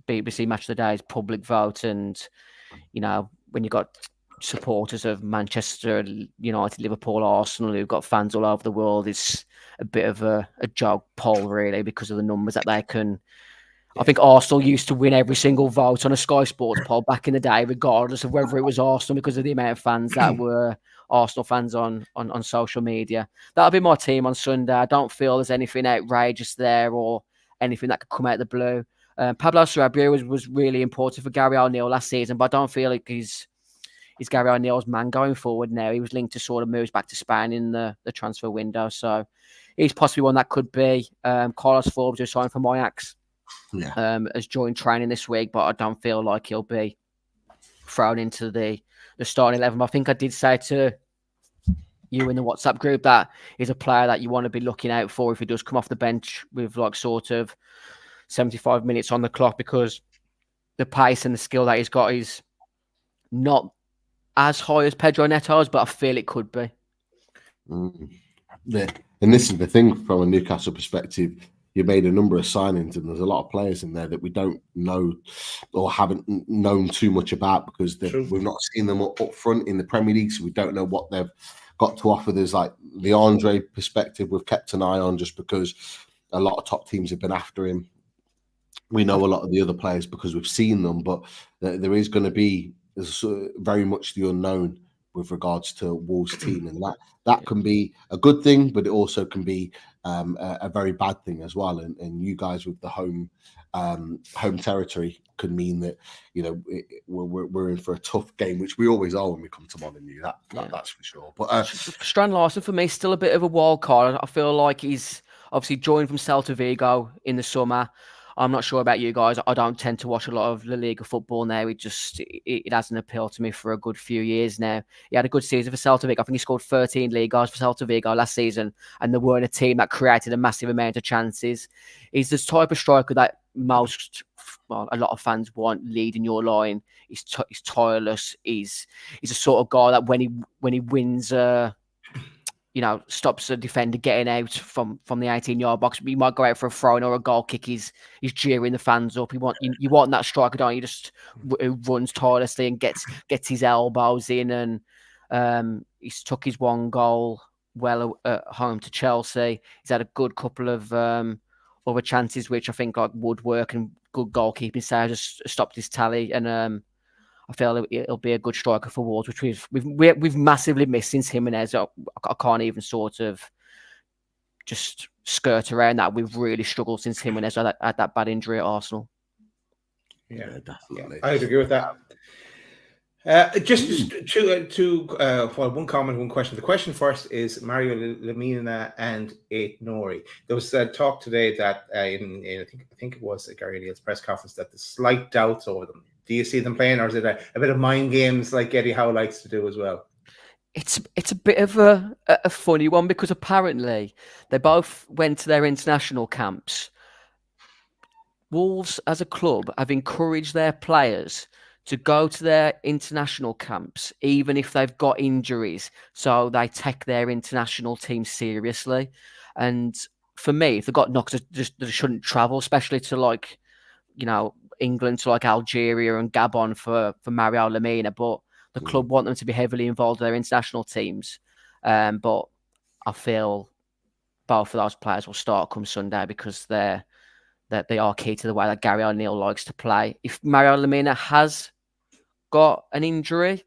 BBC Match of the Day's public vote, and when you got supporters of Manchester United, Liverpool, Arsenal, who've got fans all over the world, it's a bit of a jog poll really, because of the numbers that they can. I think Arsenal used to win every single vote on a Sky Sports poll back in the day, regardless of whether it was Arsenal, because of the amount of fans that were Arsenal fans on social media. That'll be my team on Sunday. I don't feel there's anything outrageous there or anything that could come out of the blue. Pablo Sarabia was really important for Gary O'Neill last season, but I don't feel like he's Gary O'Neill's man going forward now. He was linked to sort of moves back to Spain in the transfer window, so he's possibly one that could be. Carlos Forbes, who signed for Ajax, has joined training this week, but I don't feel like he'll be thrown into the starting 11. I think I did say to you in the WhatsApp group that he's a player that you want to be looking out for if he does come off the bench with like sort of 75 minutes on the clock, because the pace and the skill that he's got is not as high as Pedro Neto's, but I feel it could be. Yeah. And this is the thing from a Newcastle perspective. you made a number of signings, and there's a lot of players in there that we don't know or haven't known too much about because we've not seen them up front in the Premier League, so we don't know what they've got to offer. There's like the Andre perspective we've kept an eye on just because a lot of top teams have been after him. We know a lot of the other players because we've seen them, but there is going to be very much the unknown with regards to Wolves' team, and that can be a good thing, but it also can be a very bad thing as well. And you guys with the home territory could mean that we're in for a tough game, which we always are when we come to Molineux. That's for sure. But Strand Larsen for me is still a bit of a wild card. I feel like he's obviously joined from Celta Vigo in the summer. I'm not sure about you guys. I don't tend to watch a lot of La Liga football now. It hasn't appealed to me for a good few years now. He had a good season for Celta Vigo. I think he scored 13 league goals for Celta Vigo last season, and they weren't a team that created a massive amount of chances. He's this type of striker that a lot of fans want leading your line. He's tireless. He's a sort of guy that when he wins stops a defender getting out from the 18-yard box. He might go out for a throw-in or a goal kick. He's jeering the fans up. You want that striker, don't you? Just who runs tirelessly and gets his elbows in. And he's took his one goal well at home to Chelsea. He's had a good couple of other chances, which I think would work, and good goalkeeping save just stopped his tally. And I feel it'll be a good striker for Wolves, which we've massively missed since Jimenez. I can't even sort of just skirt around that. We've really struggled since Jimenez had that bad injury at Arsenal. Yeah, definitely. I agree with that. One comment, one question. The question first is Mario Lemina and Ait-Nouri. There was talk today that I think it was at Gary Neal's press conference that the slight doubts over them. Do you see them playing, or is it a bit of mind games like Eddie Howe likes to do as well? It's a bit of a funny one because apparently they both went to their international camps. Wolves, as a club, have encouraged their players to go to their international camps, even if they've got injuries, so they take their international team seriously. And for me, if they've got knocks, they shouldn't travel, especially to England, to Algeria and Gabon for Mario Lemina, but the club want them to be heavily involved in their international teams. But I feel both of those players will start come Sunday because they are key to the way that Gary O'Neill likes to play. If Mario Lemina has got an injury,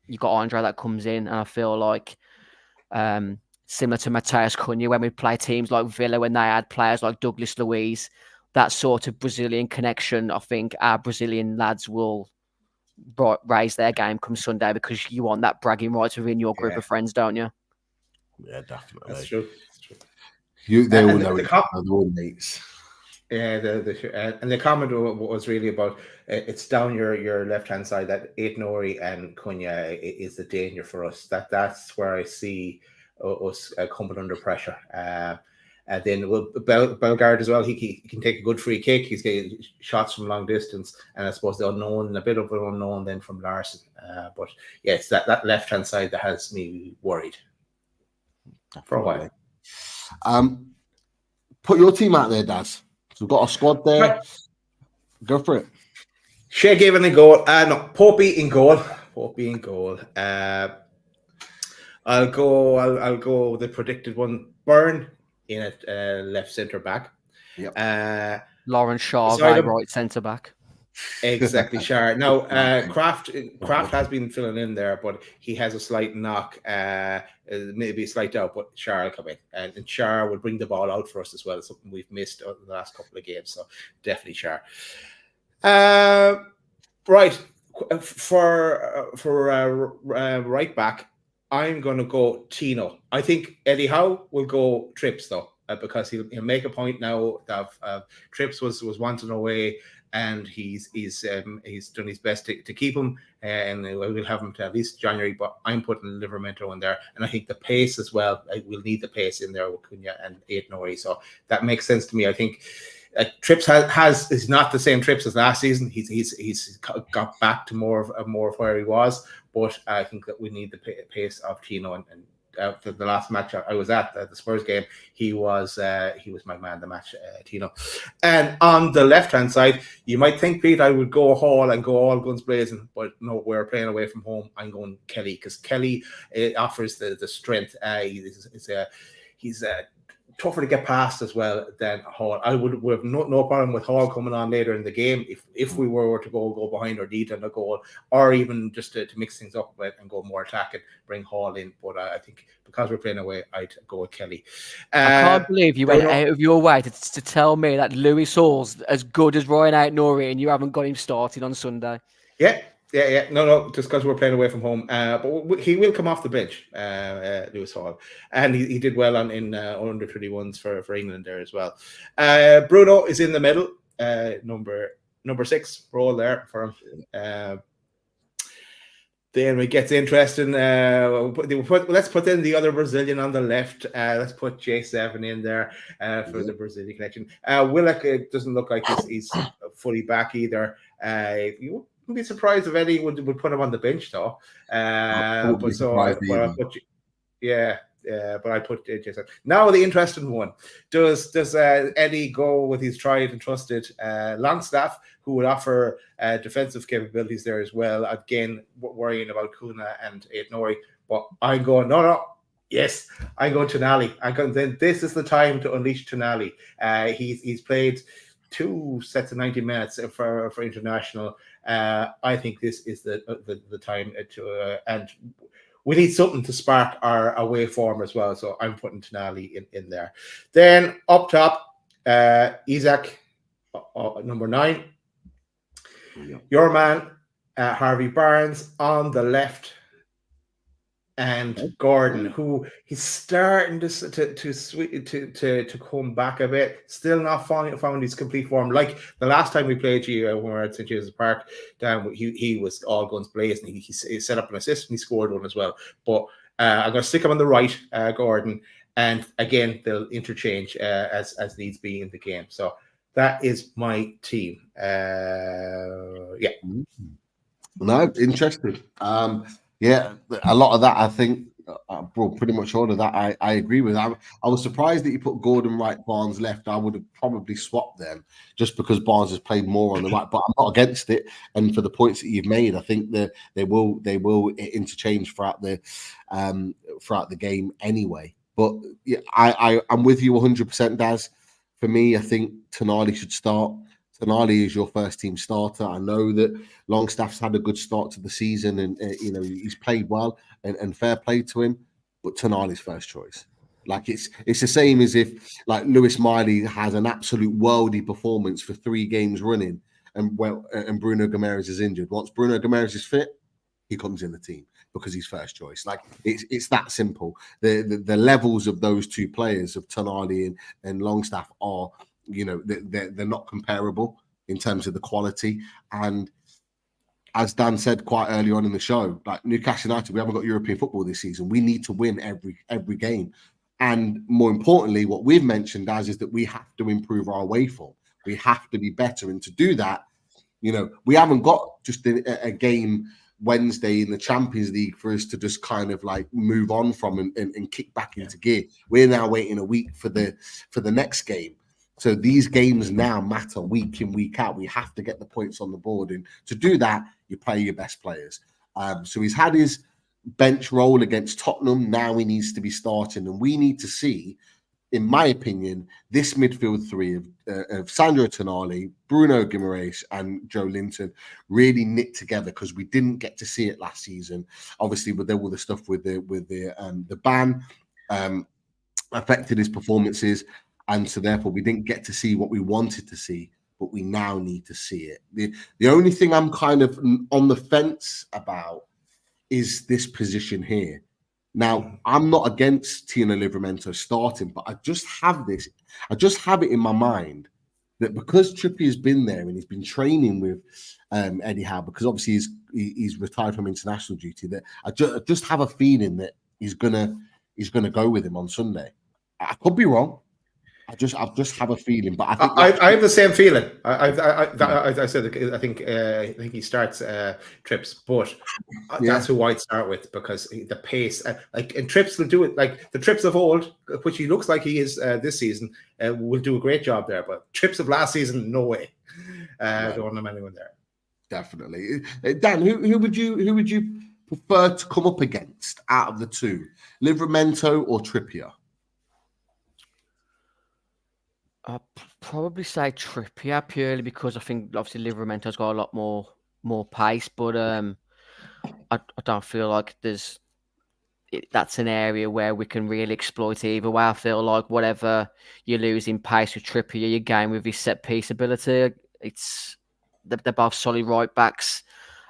you've got Andre that comes in, and I feel like similar to Mateus Cunha when we play teams like Villa when they had players like Douglas Luiz, that sort of Brazilian connection, I think our Brazilian lads will raise their game come Sunday because you want that bragging rights within your group of friends, don't you? Yeah, definitely. That's true. They all know they're all mates. Yeah, and the comment was really about it's down your left hand side that Ait-Nouri and Cunha is the danger for us. That's where I see us coming under pressure. And then Bellegarde as well. He can take a good free kick. He's getting shots from long distance, and I suppose the unknown, a bit of an unknown then from Larsen. But yeah, it's that left hand side that has me worried for a while. Put your team out there, Daz. So we've got a squad there. Right. Go for it. Shea Given in goal. No, Popey in goal. I'll go the predicted one. Burn in at left centre back. Yep. Lawrence Shaw, right centre back. Exactly, Shar. Now, Kraft has been filling in there, but he has a slight knock, maybe a slight doubt, but Shar will come in. And Shar will bring the ball out for us as well. It's something we've missed over the last couple of games, so definitely Shar. Right, for right back, I'm going to go Tino. I think Eddie Howe will go Trips, though, because he'll make a point now that Trips was wanted away, and he's done his best to keep him, and we'll have him to at least January. But I'm putting Livramento in there, and I think the pace as well. We'll need the pace in there with Cunha and Ait-Nouri, so that makes sense to me. I think Trips is not the same Trips as last season. He's got back to more of where he was, but I think that we need the pace of Tino, and the last match I was at, the Spurs game, he was my man of the match, Tino. And on the left-hand side, you might think, Pete, I would go Hall and go all guns blazing, but no, we're playing away from home. I'm going Kelly, because Kelly offers the strength. He's tougher to get past as well than Hall. I would have no problem with Hall coming on later in the game if we were to go behind or need on a goal, or even just to mix things up with and go more attacking, bring Hall in. But I think because we're playing away, I'd go with Kelly. I can't believe you went out of your way to tell me that Lewis Hall's as good as Rayan Ait-Nouri and you haven't got him started on Sunday. Yeah. No, just because we're playing away from home. But he will come off the bench, Lewis Hall. And he did well in under 21s for England there as well. Bruno is in the middle, number 6 role there for him. Then it gets interesting. Let's put in the other Brazilian on the left. Let's put J7 in there for the Brazilian connection. Willock, it doesn't look like he's fully back either. You wouldn't be surprised if Eddie would put him on the bench though. But I put Jason. Now the interesting one: does Eddie go with his tried and trusted Longstaff, who would offer defensive capabilities there as well? Again, worrying about Kuna and Ait-Nouri, but I'm going no. Yes, I'm going Tonali. Then this is the time to unleash Tonali. He's played 2 sets of 90 minutes for international. I think this is the time to and we need something to spark our away form as well. So I'm putting Tonali in there. Then up top, Isaac, number 9. Your man, Harvey Barnes on the left. And Gordon, who he's starting to come back a bit, still not found his complete form. Like the last time we played you when we were at St. James's Park, he was all guns blazing. He set up an assist and he scored one as well. But I'm going to stick him on the right, Gordon, and again they'll interchange as needs be in the game. So that is my team. Yeah. No, interesting. Yeah, a lot of that, I think, pretty much all of that, I agree with. I was surprised that you put Gordon right, Barnes left. I would have probably swapped them just because Barnes has played more on the right, but I'm not against it. And for the points that you've made, I think that they will interchange throughout the game anyway. But yeah, I'm with you 100%, Daz. For me, I think Tonali should start. Tonali is your first team starter. I know that Longstaff's had a good start to the season and he's played well and fair play to him, but Tonali's first choice. Like it's the same as if like Lewis Miley has an absolute worldy performance for 3 games running and Bruno Guimaraes is injured. Once Bruno Guimaraes is fit, he comes in the team because he's first choice. Like it's that simple. The levels of those 2 players of Tonali and Longstaff are, they're not comparable in terms of the quality. And as Dan said quite early on in the show, like Newcastle United, we haven't got European football this season. We need to win every game. And more importantly, what we've mentioned is that we have to improve our away form. We have to be better. And to do that, we haven't got just a game Wednesday in the Champions League for us to just kind of like move on from and kick back into gear. We're now waiting a week for the next game. So these games now matter week in, week out. We have to get the points on the board. And to do that, you play your best players. So he's had his bench role against Tottenham. Now he needs to be starting. And we need to see, in my opinion, this midfield 3 of Sandro Tonali, Bruno Guimaraes and Joe Linton really knit together because we didn't get to see it last season. Obviously, with all the stuff with the ban affected his performances. And so therefore we didn't get to see what we wanted to see, but we now need to see it. The only thing I'm kind of on the fence about is this position here. Now, I'm not against Tino Livramento starting, but I just have it in my mind that because Trippier's been there and he's been training with Eddie Howe, because obviously he's retired from international duty, that I just have a feeling that he's gonna go with him on Sunday. I could be wrong. I just have a feeling, but I think I have the same feeling. I said I think he starts Trips, but that's who I'd start with because the pace, and Trips will do it like the Trips of old, which he looks like he is this season, will do a great job there. But Trips of last season, no way. Don't want anyone there. Definitely, Dan. Who would you prefer to come up against out of the two, Livramento or Trippier? I'd probably say Trippier purely because I think obviously Livramento's got a lot more pace, but I don't feel like that's an area where we can really exploit either way. I feel like whatever you lose in pace with Trippier, you gain with his set piece ability. They're both solid right backs.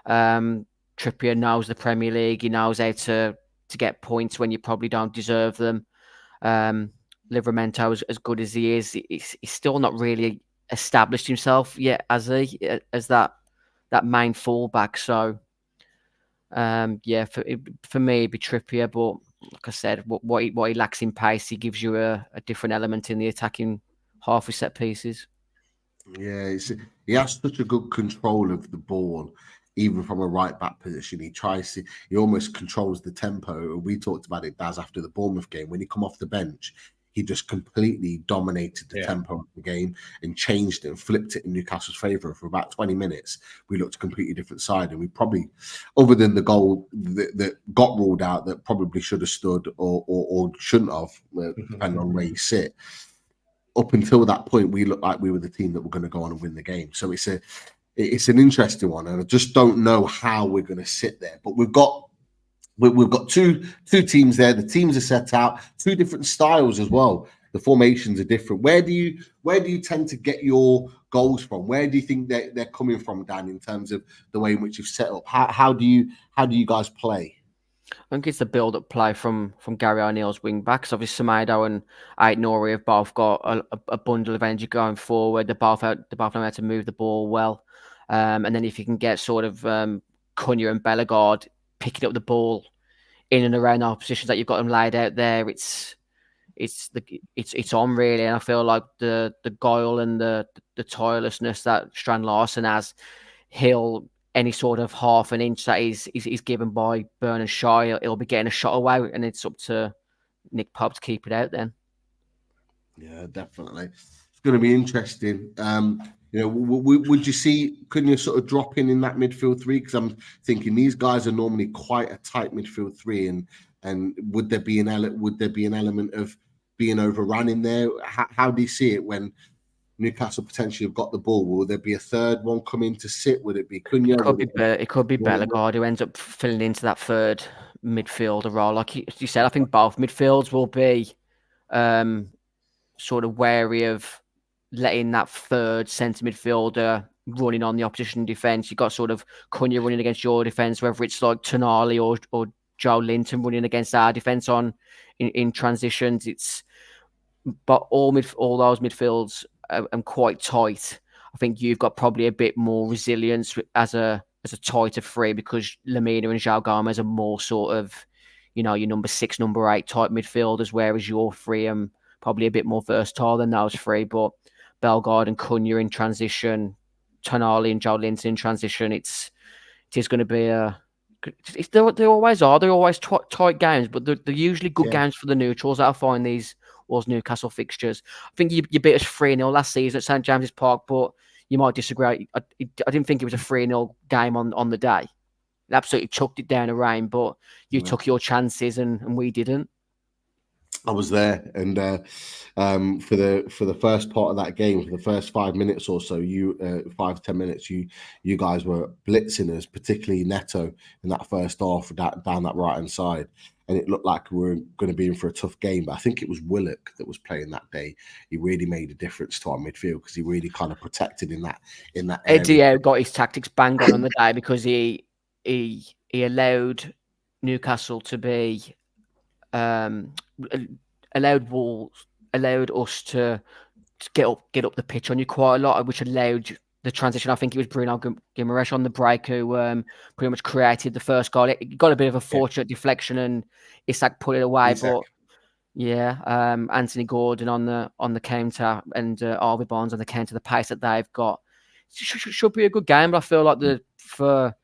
Trippier knows the Premier League. He knows how to get points when you probably don't deserve them. Livramento, as good as he is, he's still not really established himself yet as that main fullback. So, for me, it'd be Trippier. But like I said, what he lacks in pace, he gives you a different element in the attacking half with set pieces. Yeah, he has such a good control of the ball, even from a right back position. He almost controls the tempo. We talked about it, Daz, after the Bournemouth game. When he come off the bench, he just completely dominated the tempo of the game and changed it and flipped it in Newcastle's favour. For about 20 minutes, we looked a completely different side. And we probably, other than the goal that got ruled out that probably should have stood or shouldn't have, depending on where you sit, up until that point, we looked like we were the team that were going to go on and win the game. So it's an interesting one. And I just don't know how we're going to sit there. But we've got two teams there. The teams are set out, two different styles as well. The formations are different. Where do you tend to get your goals from? Where do you think they're coming from, Dan, in terms of the way in which you've set up? How do you guys play? I think it's the build-up play from Gary O'Neill's wing backs. Obviously, Semedo and Ait-Nouri have both got a bundle of energy going forward. They both know how to move the ball well. And then if you can get sort of Cunha and Bellegarde picking up the ball in and around our positions that you've got them laid out there, it's on really. And I feel like the guile and the tirelessness that Strand Larsen has, any sort of half an inch that he's given by Burn and Shaw, he'll be getting a shot away, and it's up to Nick Pope to keep it out then. Yeah, definitely. It's going to be interesting. Would you see Cunha sort of dropping in that midfield three? Because I'm thinking these guys are normally quite a tight midfield three, and would there be an element of being overrun in there? How do you see it when Newcastle potentially have got the ball? Will there be a third one coming to sit? Would it be Cunha? It could be Bellegarde who ends up filling into that third midfielder role. Like you said, I think both midfields will be sort of wary of letting that third centre midfielder running on the opposition defence. You've got sort of Cunha running against your defence, whether it's like Tonali or Joe Linton running against our defence in transitions. But all those midfields are quite tight. I think you've got probably a bit more resilience as a tighter three because Lamina and João Gomez are more sort of, your number 6, number 8 type midfielders, whereas your three are probably a bit more versatile than those three. But Bellegarde and Cunha in transition, Tonali and Joe Linton in transition, it is going to be they always are. They're always tight games, but they're usually good games for the neutrals that I find these Newcastle fixtures. I think you beat us 3-0 last season at St James's Park, but you might disagree. I didn't think it was a 3-0 game on the day. It absolutely chucked it down the rain, but you took your chances and we didn't. I was there, and for the first part of that game, for the first 5 minutes or so, 5-10 minutes, you guys were blitzing us, particularly Neto in that first half down that right hand side, and it looked like we were going to be in for a tough game. But I think it was Willock that was playing that day. He really made a difference to our midfield because he really kind of protected in that area. Eddie got his tactics bang on the day because he allowed Newcastle to be. Allowed us to get up the pitch on you quite a lot, which allowed the transition. I think it was Bruno Guimaraes on the break who pretty much created the first goal. It got a bit of a fortunate deflection and Isak put it away. But Yeah, Anthony Gordon on the counter and Harvey Barnes on the counter. The pace that they've got should be a good game. But I feel like for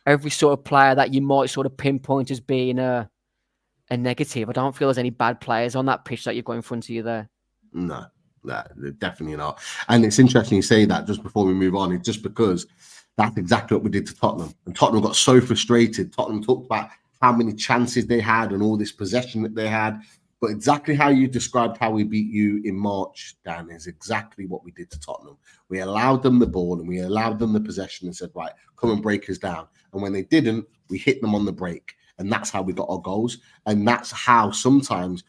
every sort of player that you might sort of pinpoint as being a negative, I don't feel there's any bad players on that pitch that you've got in front of you there. No, definitely not. And it's interesting you say that just before we move on. It's just because that's exactly what we did to Tottenham. And Tottenham got so frustrated. Tottenham talked about how many chances they had and all this possession that they had. But exactly how you described how we beat you in March, Dan, is exactly what we did to Tottenham. We allowed them the ball and we allowed them the possession and said, right, come and break us down. And when they didn't, we hit them on the break. And that's how we got our goals. And that's how sometimes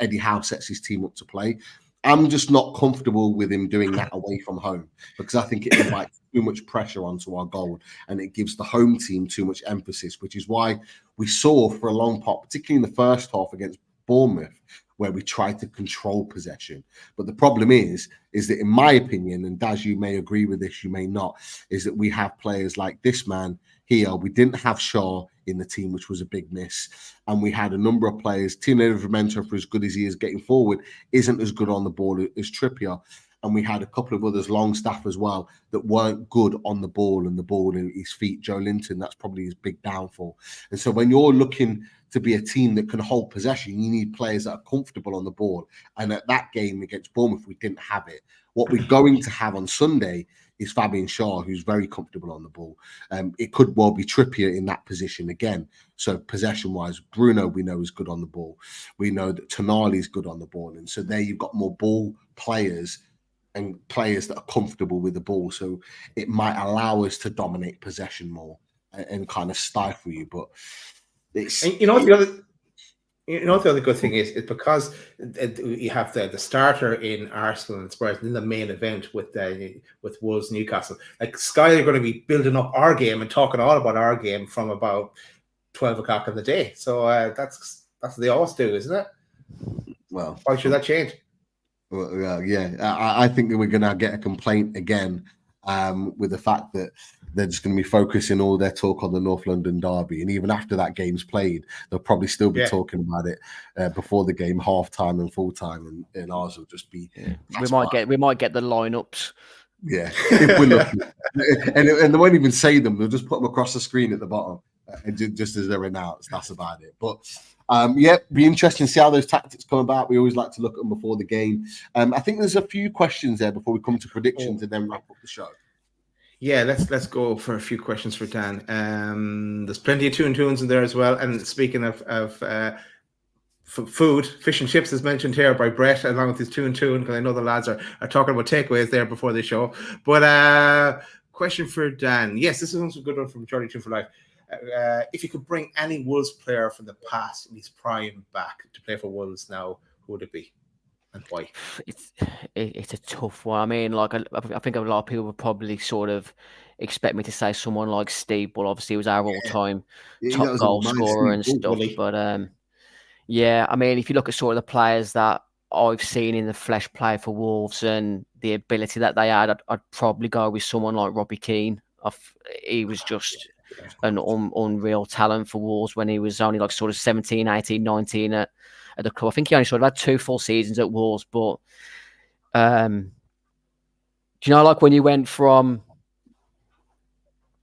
Eddie Howe sets his team up to play. I'm just not comfortable with him doing that away from home because I think it invites too much pressure onto our goal and it gives the home team too much emphasis, which is why we saw for a long part, particularly in the first half against Bournemouth, where we tried to control possession. But the problem is that in my opinion, and Daz, you may agree with this, you may not, is that we have players like this man here. We didn't have Shaw in the team, which was a big miss. And we had a number of players. Tino Livramento, for as good as he is getting forward, isn't as good on the ball as Trippier. And we had a couple of others, Longstaff as well, that weren't good on the ball and the ball in his feet. Joe Linton, that's probably his big downfall. And so when you're looking to be a team that can hold possession, you need players that are comfortable on the ball. And at that game against Bournemouth, we didn't have it. What we're going to have on Sunday is Fabian Shaw, who's very comfortable on the ball. It could well be Trippier in that position again. So possession-wise, Bruno, we know, is good on the ball. We know that Tonali is good on the ball. And so there you've got more ball players and players that are comfortable with the ball. So it might allow us to dominate possession more and kind of stifle you. But it's... And you know what the other good thing is because you have the starter in Arsenal and Spurs in the main event with Wolves Newcastle. Like Sky are going to be building up our game and talking all about our game from about 12 o'clock in the day. So that's what they always do, isn't it? Well, why should that change? Well, yeah, I think that we're going to get a complaint again with the fact that they're just going to be focusing all their talk on the North London derby. And even after that game's played, they'll probably still be talking about it before the game, half-time and full-time. And ours will just be... Yeah. We might get the lineups. Yeah. If we're lucky. and they won't even say them. They'll just put them across the screen at the bottom just as they're announced. That's about it. But... be interesting to see how those tactics come about. We always like to look at them before the game. I think there's a few questions there before we come to predictions and then wrap up the show. Yeah, let's go for a few questions for Dan. There's plenty of two and tunes in there as well. And speaking of food, fish and chips is mentioned here by Brett along with his two and tune, because I know the lads are talking about takeaways there before the show. But question for Dan. Yes, this is a good one from Charlie Two for Life. If you could bring any Wolves player from the past in his prime back to play for Wolves now, who would it be and why? It's a tough one. I mean, like I think a lot of people would probably sort of expect me to say someone like Steve, but obviously he was our all-time top goal scorer and stuff. But yeah, I mean, if you look at sort of the players that I've seen in the flesh play for Wolves and the ability that they had, I'd probably go with someone like Robbie Keane. He was just an unreal talent for Wolves when he was only like sort of 17, 18, 19 at the club. I think he only sort of had 2 full seasons at Wolves. But do you know, like when you went from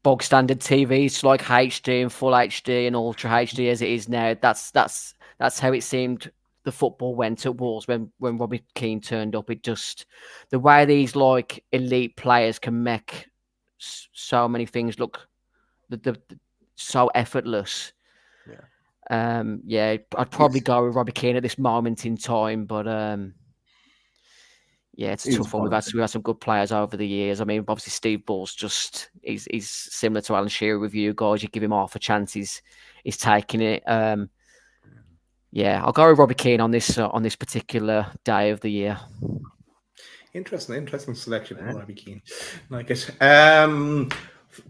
bog standard TVs to like HD and full HD and ultra HD as it is now, that's how it seemed the football went at Wolves when Robbie Keane turned up. It just, the way these like elite players can make so many things look so effortless. I'd probably go with Robbie Keane at this moment in time, but it's a tough one. We've had some good players over the years. I mean, obviously Steve Bull's just he's similar to Alan Shearer with you guys. You give him half a chance, he's taking it. I'll go with Robbie Keane on this particular day of the year. Interesting selection, Robbie Keane. Like it.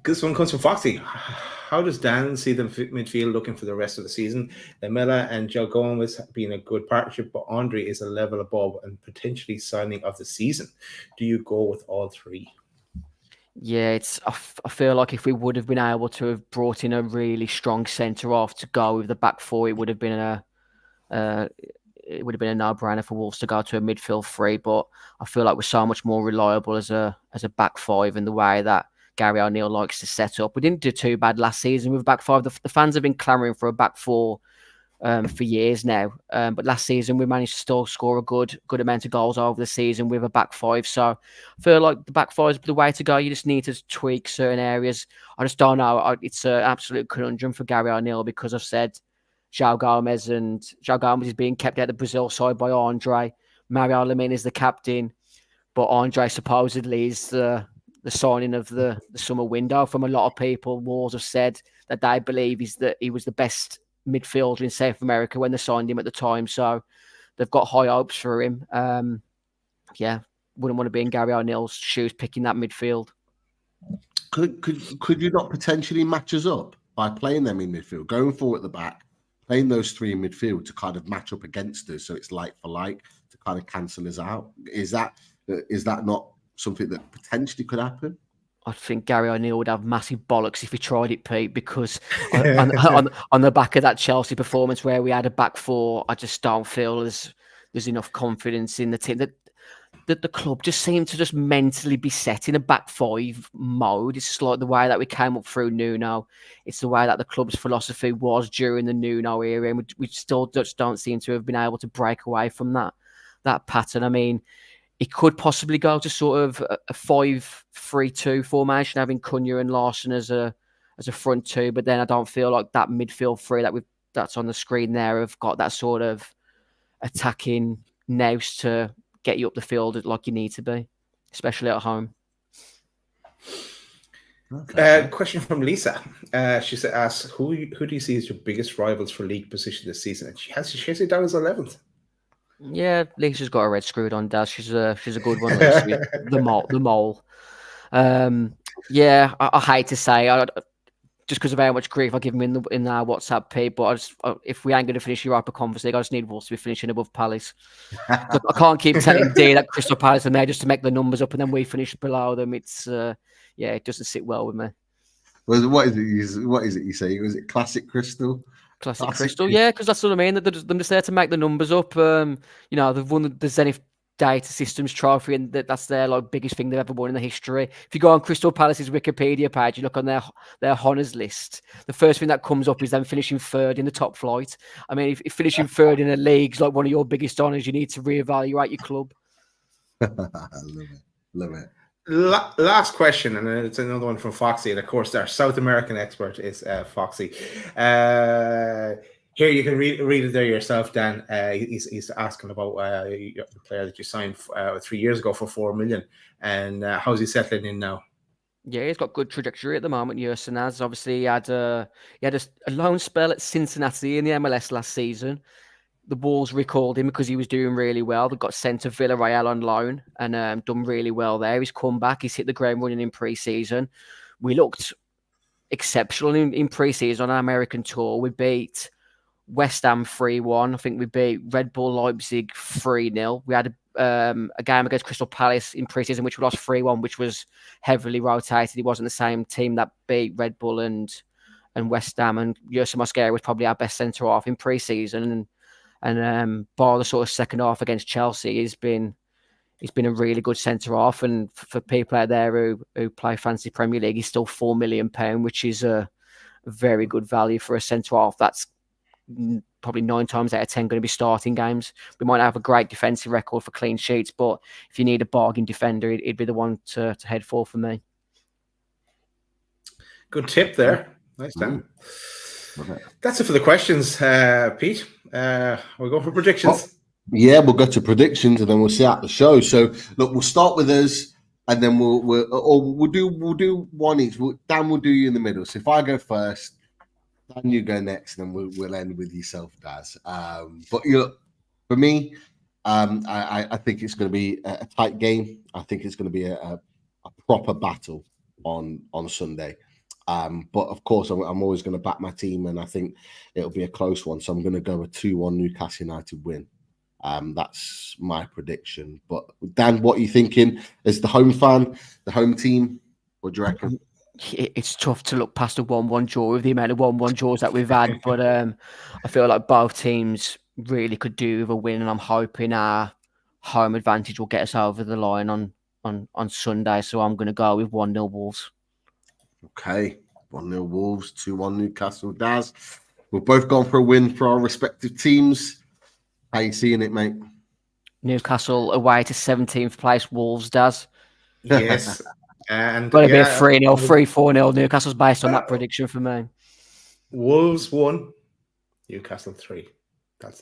This one comes from Foxy. How does Dan see the midfield looking for the rest of the season? Lamela and Joe Gomez being a good partnership, but Andre is a level above and potentially signing of the season. Do you go with all three? Yeah, I feel like if we would have been able to have brought in a really strong centre half to go with the back four, it would have been it would have been a no-brainer for Wolves to go to a midfield three. But I feel like we're so much more reliable as a back five in the way that Gary O'Neill likes to set up. We didn't do too bad last season with back five. The fans have been clamouring for a back four for years now. But last season we managed to still score a good amount of goals over the season with a back five. So I feel like the back five is the way to go. You just need to tweak certain areas. I just don't know. It's an absolute conundrum for Gary O'Neill because I've said João Gomes is being kept out of the Brazil side by Andre. Mario Lemina is the captain, but Andre supposedly is the signing of the summer window. From a lot of people, Wolves have said that they believe he was the best midfielder in South America when they signed him at the time. So they've got high hopes for him. Wouldn't want to be in Gary O'Neill's shoes picking that midfield. Could you not potentially match us up by playing them in midfield, going forward at the back, playing those three in midfield to kind of match up against us, so it's like for like to kind of cancel us out? Is that not something that potentially could happen? I think Gary O'Neill would have massive bollocks if he tried it, Pete, because on the back of that Chelsea performance where we had a back four, I just don't feel there's enough confidence in the team. That the club just seemed to just mentally be set in a back five mode. It's just like the way that we came up through Nuno. It's the way that the club's philosophy was during the Nuno era, and we still just don't seem to have been able to break away from that pattern. I mean, it could possibly go to sort of a 5-3-2 formation, having Cunha and Larson as a front two. But then I don't feel like that midfield three that's on the screen there have got that sort of attacking nous to get you up the field like you need to be, especially at home. Okay. Question from Lisa. She asks, who do you see as your biggest rivals for league position this season? And she has it down as 11th. Yeah, Lisa's got her head screwed on, Daz. She's a good one. The mole. I hate to say, just because of how much grief I give him in our WhatsApp page, but if we ain't going to finish Europa Conference League, I just need Wolves to be finishing above Palace. I can't keep telling D that Crystal Palace are there just to make the numbers up and then we finish below them. It's it doesn't sit well with me. Well, what is it you say? Was it Classic Crystal? Classic Crystal, yeah, because that's what I mean. They're just there to make the numbers up. They've won the Zenith Data Systems Trophy, and that's their biggest thing they've ever won in the history. If you go on Crystal Palace's Wikipedia page, you look on their honours list, the first thing that comes up is them finishing third in the top flight. I mean, if finishing third in a league is like one of your biggest honours, you need to reevaluate your club. Love it. Last question, and it's another one from Foxy, and of course our South American expert is Foxy. Here you can read it there yourself, Dan. He's asking about the player that you signed 3 years ago for $4 million, and how's he settling in now? Yeah, he's got good trajectory at the moment. Yersinaz, obviously, he had a loan spell at Cincinnati in the MLS last season. The Wolves recalled him because he was doing really well. They got sent to Villarreal on loan and done really well there. He's come back. He's hit the ground running in pre-season. We looked exceptional in pre-season on our American tour. We beat West Ham 3-1. I think we beat Red Bull Leipzig 3-0. We had a game against Crystal Palace in pre-season, which we lost 3-1, which was heavily rotated. It wasn't the same team that beat Red Bull and West Ham. And Yersin Mosquera was probably our best centre-half in pre-season. And bar the sort of second half against Chelsea, he's been a really good centre half. And for people out there who play fantasy Premier League, he's still £4 million, which is a very good value for a centre half. That's probably 9 times out of 10 going to be starting games. We might have a great defensive record for clean sheets, but if you need a bargain defender, he'd be the one to head for me. Good tip there. Nice, Dan. That's it for the questions, Pete. We'll go for predictions. We'll go to predictions and then we'll see out the show. So look, we'll start with us, and then we'll do one each. Dan will do you in the middle. So if I go first, Dan, you go next, and then we'll end with yourself, Daz. But for me, I think it's going to be a tight game. I think it's going to be a proper battle on Sunday. But of course, I'm always going to back my team, and I think it'll be a close one. So I'm going to go a 2-1 Newcastle United win. That's my prediction. But Dan, what are you thinking as the home fan, the home team? What do you reckon? It's tough to look past a 1-1 draw with the amount of 1-1 draws that we've had. But I feel like both teams really could do with a win, and I'm hoping our home advantage will get us over the line on Sunday. So I'm going to go with 1-0 Wolves. Okay, 1-0 Wolves, 2-1 Newcastle. Daz, we've both gone for a win for our respective teams. How you seeing it, mate? Newcastle away to 17th place Wolves, Daz. Yes. And Got to be a 3-0, 3-4-0. Newcastle's based on that prediction for me. Wolves 1, Newcastle 3.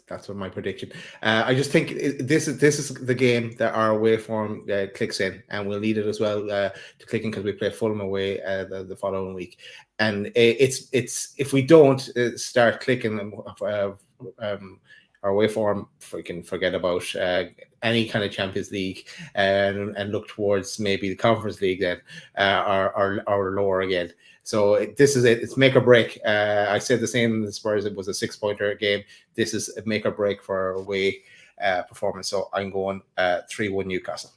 That's what my prediction. I just think this is the game that our away form clicks in, and we'll need it as well to click in because we play Fulham away the following week. And it's if we don't start clicking our away form, we can forget about any kind of Champions League and look towards maybe the Conference League then or lower again. So this is it. It's make or break. I said the same in the Spurs. It was a 6-pointer game. This is a make or break for our away performance. So I'm going 3-1 Newcastle.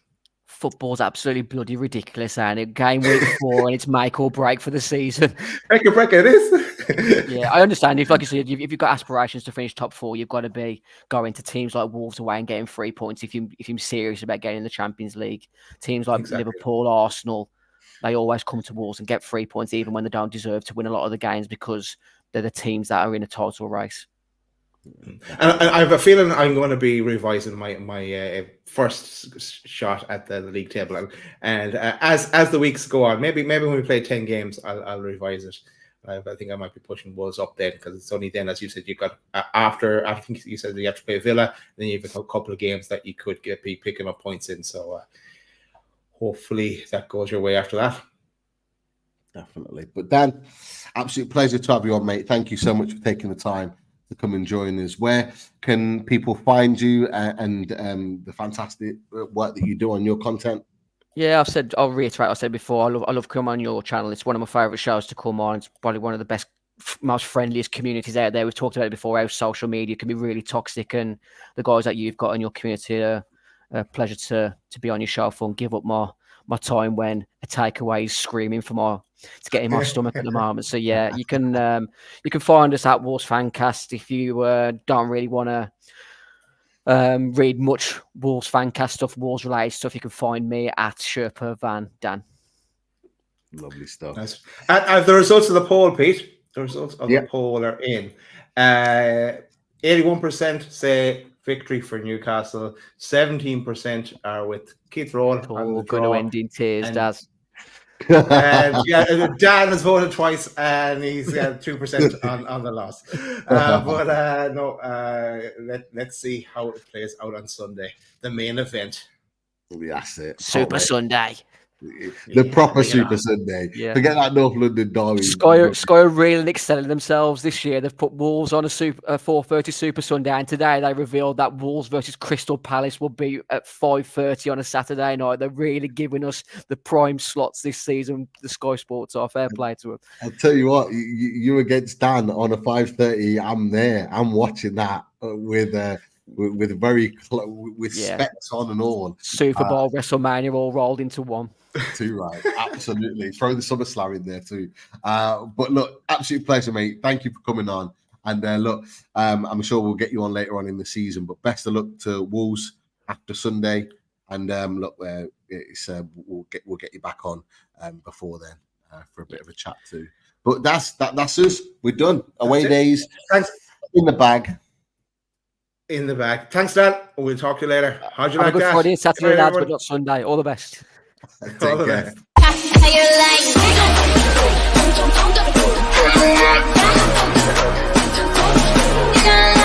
Football's absolutely bloody ridiculous, and it game week 4, and it's make or break for the season. Make or break it is. Yeah, I understand. If, like you said, if you've got aspirations to finish top 4, you've got to be going to teams like Wolves away and getting 3 points. If you're serious about getting in the Champions League, teams like Liverpool, Arsenal, they always come to Wolves and get 3 points, even when they don't deserve to win a lot of the games, because they're the teams that are in a title race. And I have a feeling I'm going to be revising my first shot at the league table, and as the weeks go on, maybe when we play 10 games, I'll revise it. I think I might be pushing Wolves up then, because it's only then, as you said, you've got after I think you said you have to play Villa, then you've got a couple of games that you could be picking up points in. So hopefully that goes your way after that. Definitely. But Dan, absolute pleasure to have you on, mate. Thank you so much for taking the time to come and join us. Where can people find you and the fantastic work that you do on your content? Yeah, I'll reiterate what I said before. I love coming on your channel. It's one of my favourite shows to come on. It's probably one of the best, most friendliest communities out there. We've talked about it before, how social media can be really toxic, and the guys that you've got in your community are a pleasure to be on your show for and give up my time when a takeaway is screaming to get in my stomach at the moment. So yeah, you can find us at Wolves Fancast. If you don't really want to read much Wolves Fancast stuff, Wolves related stuff, you can find me at Sherpa Van Dan. Lovely stuff. Nice. And the results of the poll, Pete. The results of the poll are in. 81% say victory for Newcastle. 17% are with Keith Rowan. Going to end in tears, Daz. And Dan has voted twice, and he's 2% on the loss. Let's see how it plays out on Sunday. The main event. That's it. Super Sunday. The proper Super Sunday. Yeah. Forget that North London derby. Sky are really excelling themselves this year. They've put Wolves on a 4:30 Super Sunday, and today they revealed that Wolves versus Crystal Palace will be at 5:30 on a Saturday night. They're really giving us the prime slots this season. The Sky Sports are fair play to them. I'll tell you what, you against Dan on a 5:30. I'm there. I'm watching that with specs on and all. Super Bowl, WrestleMania, all rolled into one. Too right, absolutely. Throw the SummerSlam in there too. But look, absolute pleasure, mate. Thank you for coming on. And look, I'm sure we'll get you on later on in the season. But best of luck to Wolves after Sunday. And look, we'll get you back on before then for a bit of a chat too. But that's us. We're done. Away days. Thanks. In the bag. In the bag. Thanks, Dan. We'll talk to you later. How'd you like that? Friday and Saturday, lads, but not Sunday. All the best. Take care. How you like?